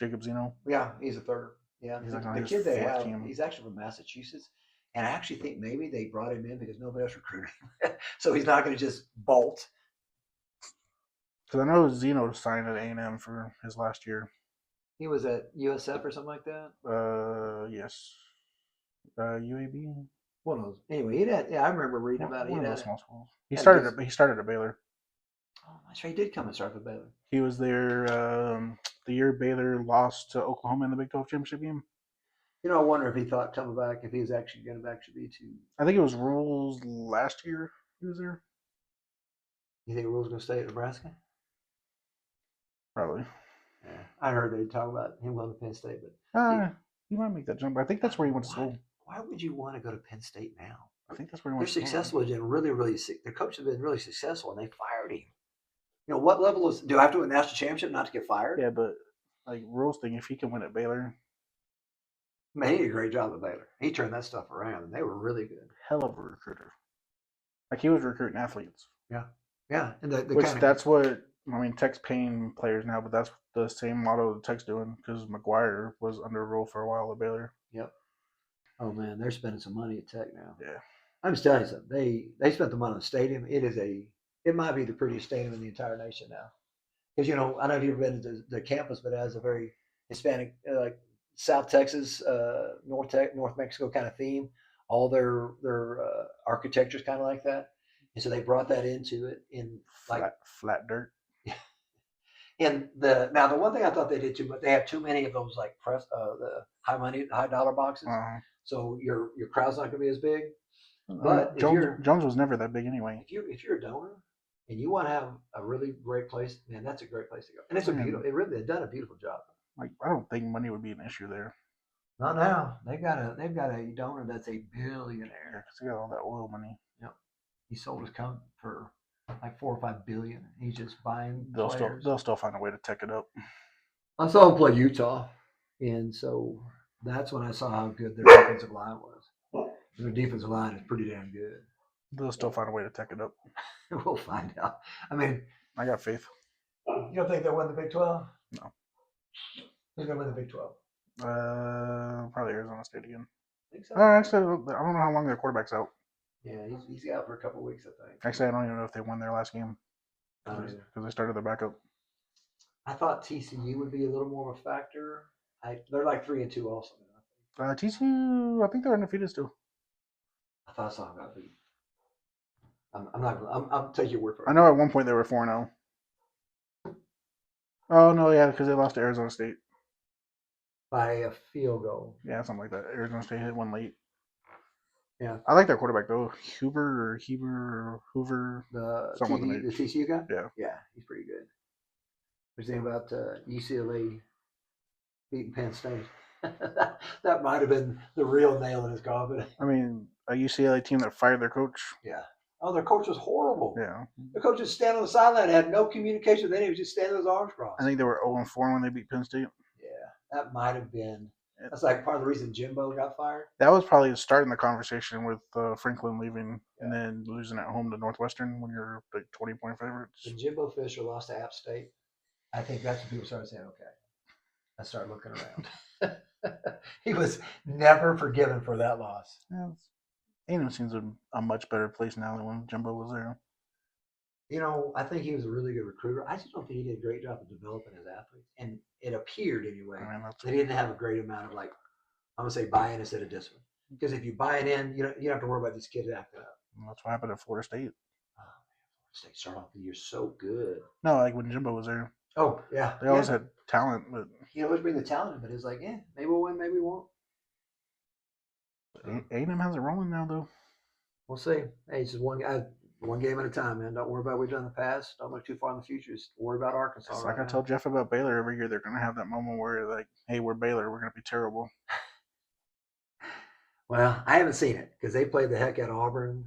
Jacob Zeno. Yeah, he's a 3rd. Yeah, he's the kid they have, he's actually from Massachusetts, and I actually think maybe they brought him in because nobody else recruited him, so he's not going to just bolt. Because I know Zeno signed at A&M for his last year. He was at USF or something like that? Yes. UAB? One of those. Anyway, I remember reading about it. One of those small schools. He started at Baylor. Oh, That's right. He did come and start for Baylor. He was there the year Baylor lost to Oklahoma in the Big 12 championship game. You know, I wonder if he thought coming back, if he was actually going to be too. I think it was Rules last year he was there. You think Rule's going to stay at Nebraska? Probably. Yeah, I heard they talk about him going to Penn State, but he might make that jump. I think that's where he went to school. Why would you want to go to Penn State now? I think that's where he went. They're successful and really, really. Their coach has been really successful, and they fired him. You know what level is? Do I have to win a national championship not to get fired? Yeah, but like Rules thing, if he can win at Baylor, man, he did a great job at Baylor. He turned that stuff around, and they were really good. Hell of a recruiter. Like he was recruiting athletes. Yeah, and that's what I mean. Tech's paying players now, but that's the same model that Tech's doing because McGuire was under Rule for a while at Baylor. Yep. Oh man, they're spending some money at Tech now. Yeah. I'm just telling you something. They spent the money on the stadium. It might be the prettiest stadium in the entire nation now. Because I don't know if you've ever been to the campus, but it has a very Hispanic, like South Texas, North Mexico kind of theme. All their architecture is kind of like that, and so they brought that into it in like flat dirt. And the one thing I thought they did too much, they have too many of those like the high dollar boxes, so your crowd's not going to be as big. But Jones was never that big anyway. If you're a donor and you want to have a really great place, man, that's a great place to go. And it's they've done a beautiful job. Like I don't think money would be an issue there. Not now. They've got a donor that's a billionaire. Because he got all that oil money. Yep. He sold his company for like $4 or $5 billion. He's just buying. They'll still find a way to tech it up. I saw him play Utah, and so that's when I saw how good their defensive line was. Their defensive line is pretty damn good. They'll still find a way to tech it up. We'll find out. I mean, I got faith. You don't think they'll win the Big 12? No. Who's gonna win the Big 12? Probably Arizona State again. Think so? Actually, I don't know how long their quarterback's out. Yeah, he's out for a couple of weeks, I think. Actually, I don't even know if they won their last game because they started their backup. I thought TCU would be a little more of a factor. They're like 3-2 also. TCU, I think they're undefeated still. I thought I saw them got beat. I'm not. I'll take your word for it. I know at one point they were 4-0. Oh no, yeah, because they lost to Arizona State by a field goal. Yeah, something like that. Arizona State hit one late. Yeah, I like their quarterback though, Hoover. The TCU guy. Yeah, he's pretty good. What do you think about UCLA beating Penn State? that might have been the real nail in his coffin. I mean, a UCLA team that fired their coach. Yeah. Oh, their coach was horrible. Yeah. The coach just stand on the sideline, had no communication with anyone, just standing with his arms crossed. I think they were 0-4 when they beat Penn State. Yeah, that might have been. That's like part of the reason Jimbo got fired. That was probably starting the conversation with Franklin leaving and then losing at home to Northwestern when you're like 20-point favorites. When Jimbo Fisher lost to App State, I think that's when people started saying, okay, let's start looking around. He was never forgiven for that loss. Yeah, A&M seems a much better place now than when Jimbo was there. You know, I think he was a really good recruiter. I just don't think he did a great job of developing his athletes. And it appeared anyway that he didn't have a great amount of I'm going to say buy-in instead of discipline. Because if you buy it in, you don't have to worry about these kids acting up. And that's what happened at Florida State. Oh, man, Florida State started off the year so good. No, like when Jimbo was there. Oh, yeah. They always had talent. But he always bring the talent in, but it's like, maybe we'll win, maybe we won't. A&M has it rolling now, though. We'll see. Hey, it's just one game at a time, man. Don't worry about what we've done in the past. Don't look too far in the future. Just worry about Arkansas. It's like I tell Jeff about Baylor every year. They're going to have that moment where like, hey, we're Baylor. We're going to be terrible. Well, I haven't seen it because they played the heck out of Auburn.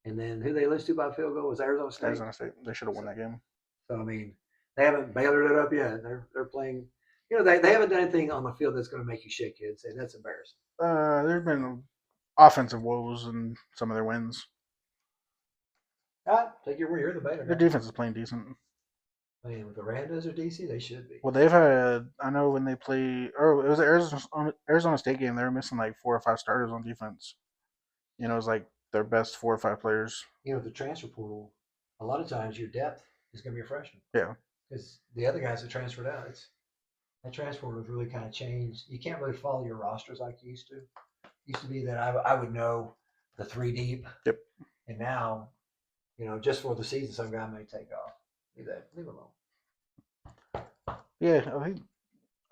And then who they lost to by field goal was Arizona State. Arizona State. They should have won that game. So, I mean, they haven't Baylored it up yet. They're playing. You know, they haven't done anything on the field that's going to make you shake your head and say, that's embarrassing. There's been offensive woes in some of their wins. Take your word. You're the Baylor. Their defense is playing decent. Man, with the Randas or DC, they should be. Well, they've had. I know when they play. Or it was the Arizona State game. They were missing like 4 or 5 starters on defense. You know, it was like their best 4 or 5 players. You know, the transfer portal. A lot of times, your depth is going to be a freshman. Yeah. Because the other guys that transferred out, that transfer portal has really kind of changed. You can't really follow your rosters like you used to. It used to be that I would know the 3 deep. Yep. And now, you know, just for the season, some guy may take off. Leave him alone. Yeah, I think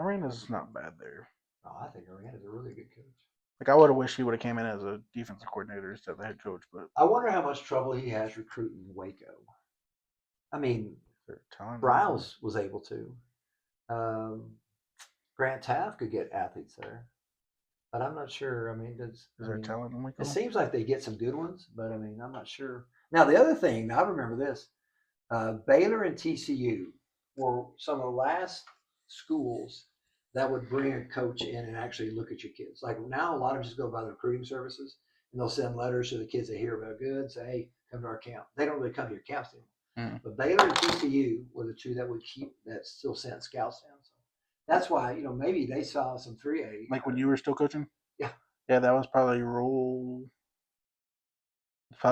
Arena's not bad there. Oh, I think Arena's a really good coach. Like I would have wished he would have came in as a defensive coordinator instead of the head coach, but I wonder how much trouble he has recruiting Waco. I mean, they're talented. Browse was able to. Grant Taft could get athletes there, but I'm not sure. I mean, Is there talent in Waco? it seems like they get some good ones, but I mean, I'm not sure. Now, the other thing, I remember this: Baylor and TCU were some of the last schools that would bring a coach in and actually look at your kids. Like now, a lot of them just go by the recruiting services, and they'll send letters to the kids that hear about good, say, "Hey, come to our camp." They don't really come to your camps anymore. Mm. But Baylor and TCU were the two that still sent scouts down. So that's why maybe they saw some 3A. Like when you were still coaching? Yeah. Yeah, that was probably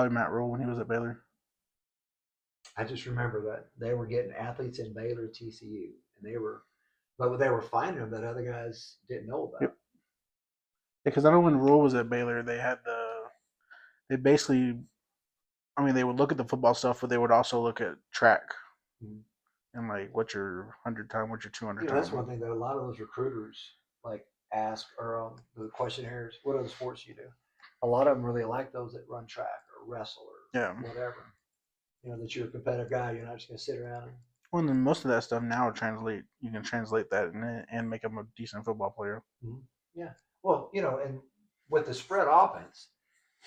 Matt Rule when he was at Baylor. I just remember that they were getting athletes in Baylor, TCU, and they were finding them that other guys didn't know about. Yep. Because I know when Rule was at Baylor, they basically, I mean, they would look at the football stuff, but they would also look at track. Mm-hmm. And like, what's your 100 time? What's your 200 time? That's one thing that a lot of those recruiters like ask or the questionnaires. What other sports do you do? A lot of them really like those that run track or wrestle or whatever. That you're a competitive guy. You're not just going to sit around. Well, and then most of that stuff now you can translate that and make them a decent football player. Mm-hmm. Yeah. Well, and with the spread offense,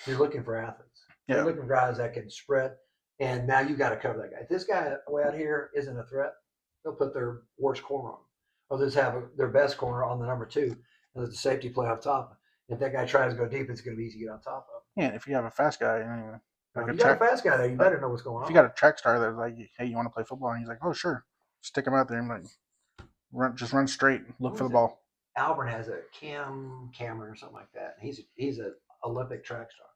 you're looking for athletes. Yeah. You're looking for guys that can spread. And now you got to cover that guy. If this guy way out here isn't a threat, they'll put their worst corner on him. Or they'll just have their best corner on the number 2 and let the safety play off top. If that guy tries to go deep, it's going to be easy to get on top of him. Yeah, and if you have a fast guy, if you got a fast guy there, you better know what's going on. If you got a track star that's like, hey, you want to play football? And he's like, oh, sure. Stick him out there and just run straight, look for the ball. Auburn has a Cameron or something like that. He's an Olympic track star.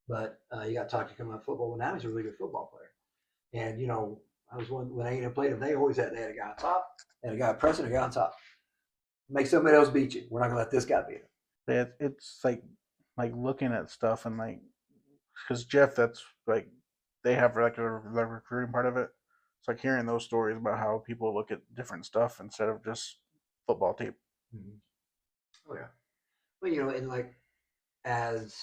But you got to talk to him about football. Well, now he's a really good football player. And, I was when A&M played him, they had a guy on top, and a guy pressing a guy on top. Make somebody else beat you. We're not going to let this guy beat him. It's like looking at stuff and because Jeff, that's like, they have like the recruiting part of it. It's like hearing those stories about how people look at different stuff instead of just football tape. Mm-hmm. Oh, yeah. Well, and like as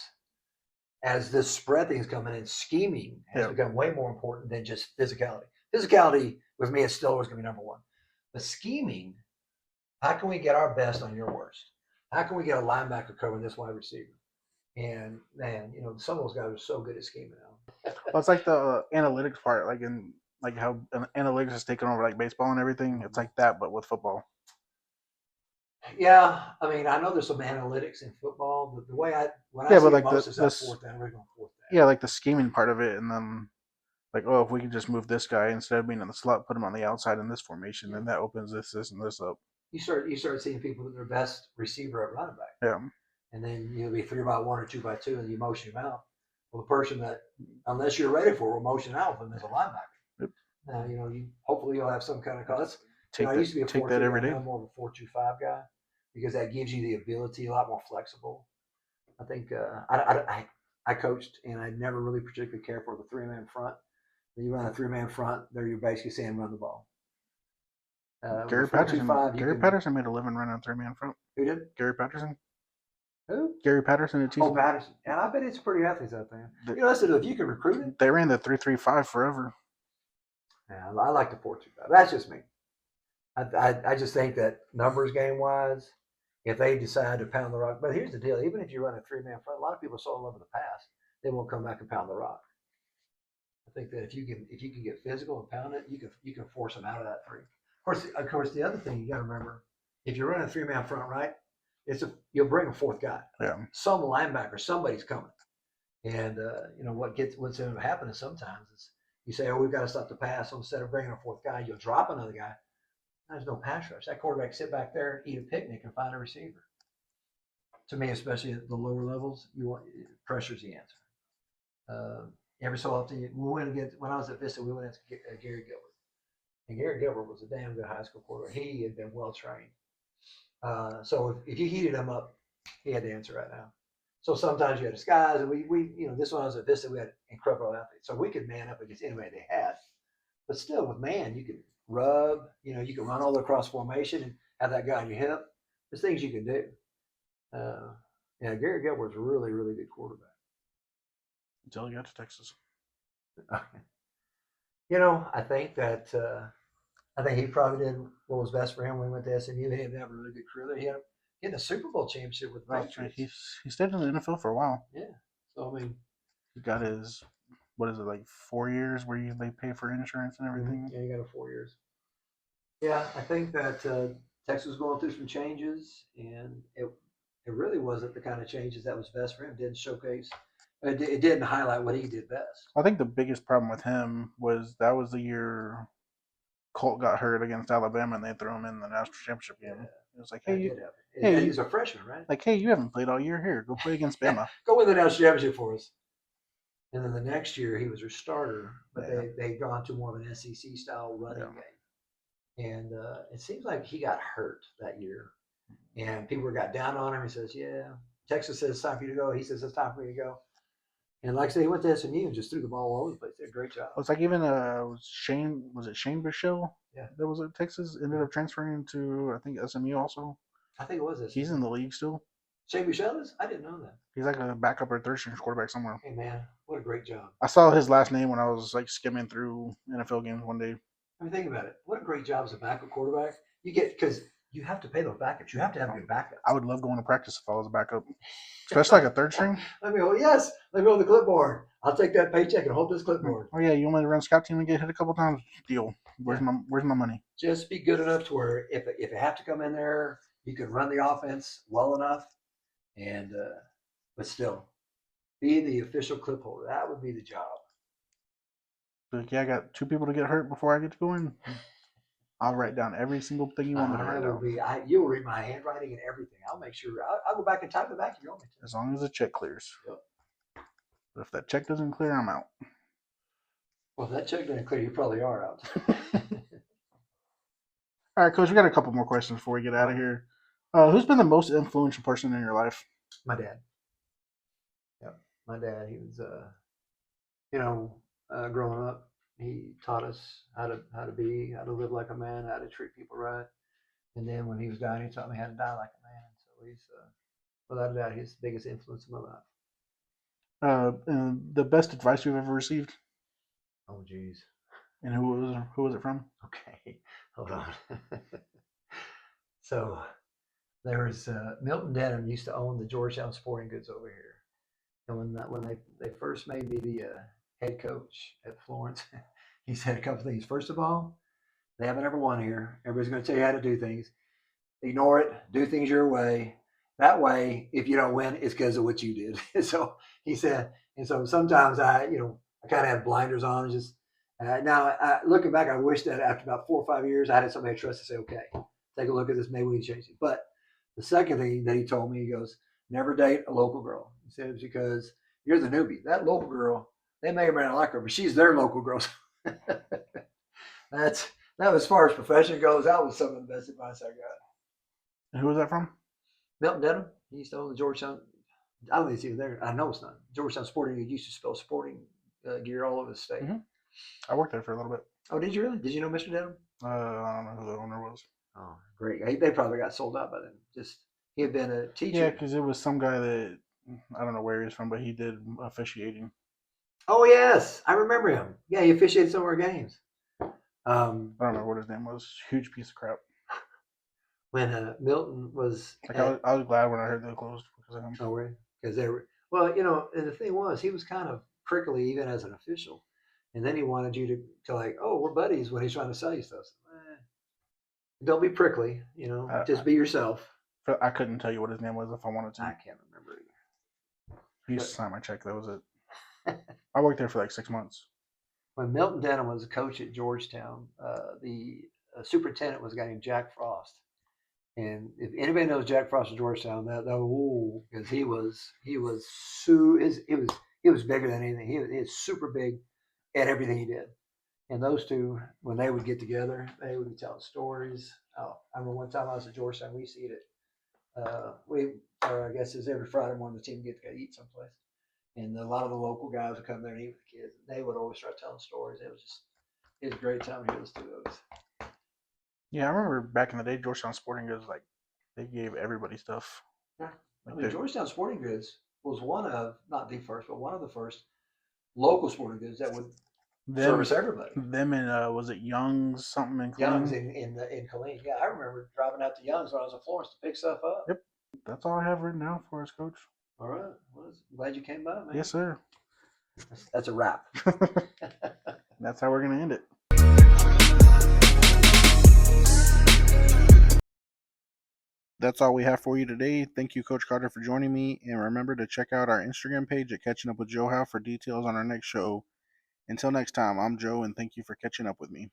this spread thing's coming in, scheming has become way more important than just physicality. Physicality with me is still always going to be number 1. But scheming, how can we get our best on your worst? How can we get a linebacker covering this wide receiver? And man, some of those guys are so good at scheming now. Well, it's like the analytics part, like how analytics has taken over like baseball and everything. It's like that, but with football. Yeah, I mean, I know there's some analytics in football, but the way I see but like most is that fourth down, we're going fourth down. Yeah, like the scheming part of it, and then like, oh, if we can just move this guy instead of being in the slot, put him on the outside in this formation, then that opens this, and this up. You start seeing people with their best receiver at running back. Yeah. And then you'll be 3-by-1 or 2-by-2, and you motion him out. Well, the person that, unless you're ready for, will motion out with him as a linebacker. Yep. Now, hopefully you'll have some kind of call. I used to be a 4-2 that every day. I'm more of a 4-2-5 guy because that gives you the ability, a lot more flexible. I think I coached, and I never really particularly cared for the 3-man front. When you run a 3-man front, there you're basically saying run the ball. Gary Patterson made a living running a 3-man front. Who did? Gary Patterson. Who? Gary Patterson at TCU. Oh, Patterson. And I bet it's pretty athletes out there. Listen, if you can recruit it. They ran the 3-3-5 forever. Yeah, I like the 4-2-5. That's just me. I just think that numbers game-wise, if they decide to pound the rock. But here's the deal. Even if you run a 3-man front, a lot of people are so in love with the pass, they won't come back and pound the rock. I think that if you can get physical and pound it, you can force them out of that 3. Of course, the other thing you got to remember, if you're running a 3-man front, right, you'll bring a 4th guy. Yeah. Some linebacker, somebody's coming, and what's going to happen is sometimes is you say, oh, we've got to stop the pass. So instead of bringing a 4th guy, you'll drop another guy. There's no pass rush. That quarterback sit back there, eat a picnic, and find a receiver. To me, especially at the lower levels, pressure's the answer. Every so often, when I was at Vista, we went against Gary Gilbert. And Gary Gilbert was a damn good high school quarterback. He had been well trained. So if you heated him up, he had the answer right now. So sometimes you had disguise, and we this one I was at Vista, we had incredible athletes. So we could man up against anybody they had. But still, with man, you can rub. You can run all the cross formation and have that guy on your hip. There's things you can do. Uh, yeah, Gary Gilbert's a really, really good quarterback. Until he got to Texas. I think that I think he probably did what was best for him when he went to SMU. He had a really good career there. He had a Super Bowl championship with the Patriots. He stayed in the NFL for a while. Yeah. So I mean, he got his, what is it, like 4 years where they pay for insurance and everything. Yeah, he got 4 years. Yeah, I think that Texas was going through some changes, and it really wasn't the kind of changes that was best for him. It didn't showcase. It didn't highlight what he did best. I think the biggest problem with him was that was the year Colt got hurt against Alabama, and they threw him in the national championship game. Yeah. It was like, hey, he's a freshman, right? Like, hey, you haven't played all year. Here, go play against Bama. Go win the national championship for us. And then the next year, he was their starter, but they'd gone to more of an SEC style running game. And it seems like he got hurt that year, and people got down on him. He says, "Yeah." Texas says it's time for you to go. He says it's time for you to go. And like I said, he went to SMU and just threw the ball all over the place. Did a great job. It's like even Shane Bichelle? Yeah, that was at Texas. Ended up transferring to I think SMU also. I think it was SMU. He's in the league still. Shane Bichelle is? I didn't know that. He's like a backup or third string quarterback somewhere. Hey man, what a great job! I saw his last name when I was like skimming through NFL games one day. I mean, think about it. What a great job as a backup quarterback. You get because you have to pay those backups. You have to have good backups. I would love going to practice if I was a backup, especially like a third string. Let me go on the clipboard. I'll take that paycheck and hold this clipboard. Oh yeah, you want me to run scout team and get hit a couple times? Deal. Where's my money? Just be good enough to where if you have to come in there, you can run the offense well enough, and but still be the official clip holder. That would be the job. Like, yeah, I got 2 people to get hurt before I get to go in. I'll write down every single thing you want me to write down. You'll read my handwriting and everything. I'll make sure. I'll go back and type it back if you want me to. As long as the check clears. Yep. But if that check doesn't clear, I'm out. Well, if that check doesn't clear, you probably are out. All right, Coach, we got a couple more questions before we get out of here. Who's been the most influential person in your life? My dad. Yep, my dad. He was, growing up, he taught us how to live like a man, how to treat people right. And then when he was dying, he taught me how to die like a man. So he's, without a doubt, he's the biggest influence in my life. And the best advice you've ever received? Oh, geez. And who was it from? Okay, hold on. So there was Milton Denham used to own the Georgetown Sporting Goods over here, and when they first made me the head coach at Florence, he said a couple things. First of all, they haven't ever won here. Everybody's going to tell you how to do things. Ignore it. Do things your way. That way, if you don't win, it's because of what you did. So he said, and so sometimes I kind of have blinders on. And just now, looking back, I wish that after about 4 or 5 years, I had somebody I trust to say, okay, take a look at this. Maybe we can change it. But the second thing that he told me, he goes, never date a local girl. He said, it's because you're the newbie. That local girl, they may or may not like her, but she's their local girl. That was as far as profession goes. That was some of the best advice I got. And who was that from? Milton Denham. He used to own the Georgetown. I don't think it's even there. I know it's not. Georgetown Sporting. He used to spell sporting gear all over the state. Mm-hmm. I worked there for a little bit. Oh, did you really? Did you know Mr. Denham? I don't know who the owner was. Oh, great. They probably got sold out by then. He had been a teacher. Yeah, because it was some guy that, I don't know where he's from, but he did officiating. Oh, yes. I remember him. Yeah, he officiated some of our games. I don't know what his name was. Huge piece of crap. When Milton was... I was glad when I heard they closed because of him. Oh, really? Because they were... Well, and the thing was, he was kind of prickly even as an official. And then he wanted you to like, oh, we're buddies when he's trying to sell you stuff. Don't be prickly, just be yourself. I couldn't tell you what his name was if I wanted to. I can't remember either. He used to sign my check. That was it. I worked there for like 6 months. When Milton Denham was a coach at Georgetown, the superintendent was a guy named Jack Frost. And if anybody knows Jack Frost at Georgetown, because he was bigger than anything. He was super big at everything he did. And those two, when they would get together, they would be telling stories. Oh, I remember one time I was at Georgetown. We used to eat it. I guess it was every Friday morning the team would get to go eat someplace. And a lot of the local guys would come there and eat with the kids. And they would always start telling stories. It was just It was a great time to hear those two of us. Yeah, I remember back in the day, Georgetown Sporting Goods, like, they gave everybody stuff. Yeah. Like I mean, Georgetown Sporting Goods was one of, not the first, but one of the first local sporting goods that would service everybody. Them and was it Young's something in Killeen? Young's in Killeen. Yeah, I remember driving out to Young's when I was in Florence to pick stuff up. Yep. That's all I have written down for us, Coach. All right. Well, glad you came by, man. Yes, sir. That's a wrap. That's how we're going to end it. That's all we have for you today. Thank you, Coach Carter, for joining me. And remember to check out our Instagram page at Catching Up with Joe Howe for details on our next show. Until next time, I'm Joe, and thank you for catching up with me.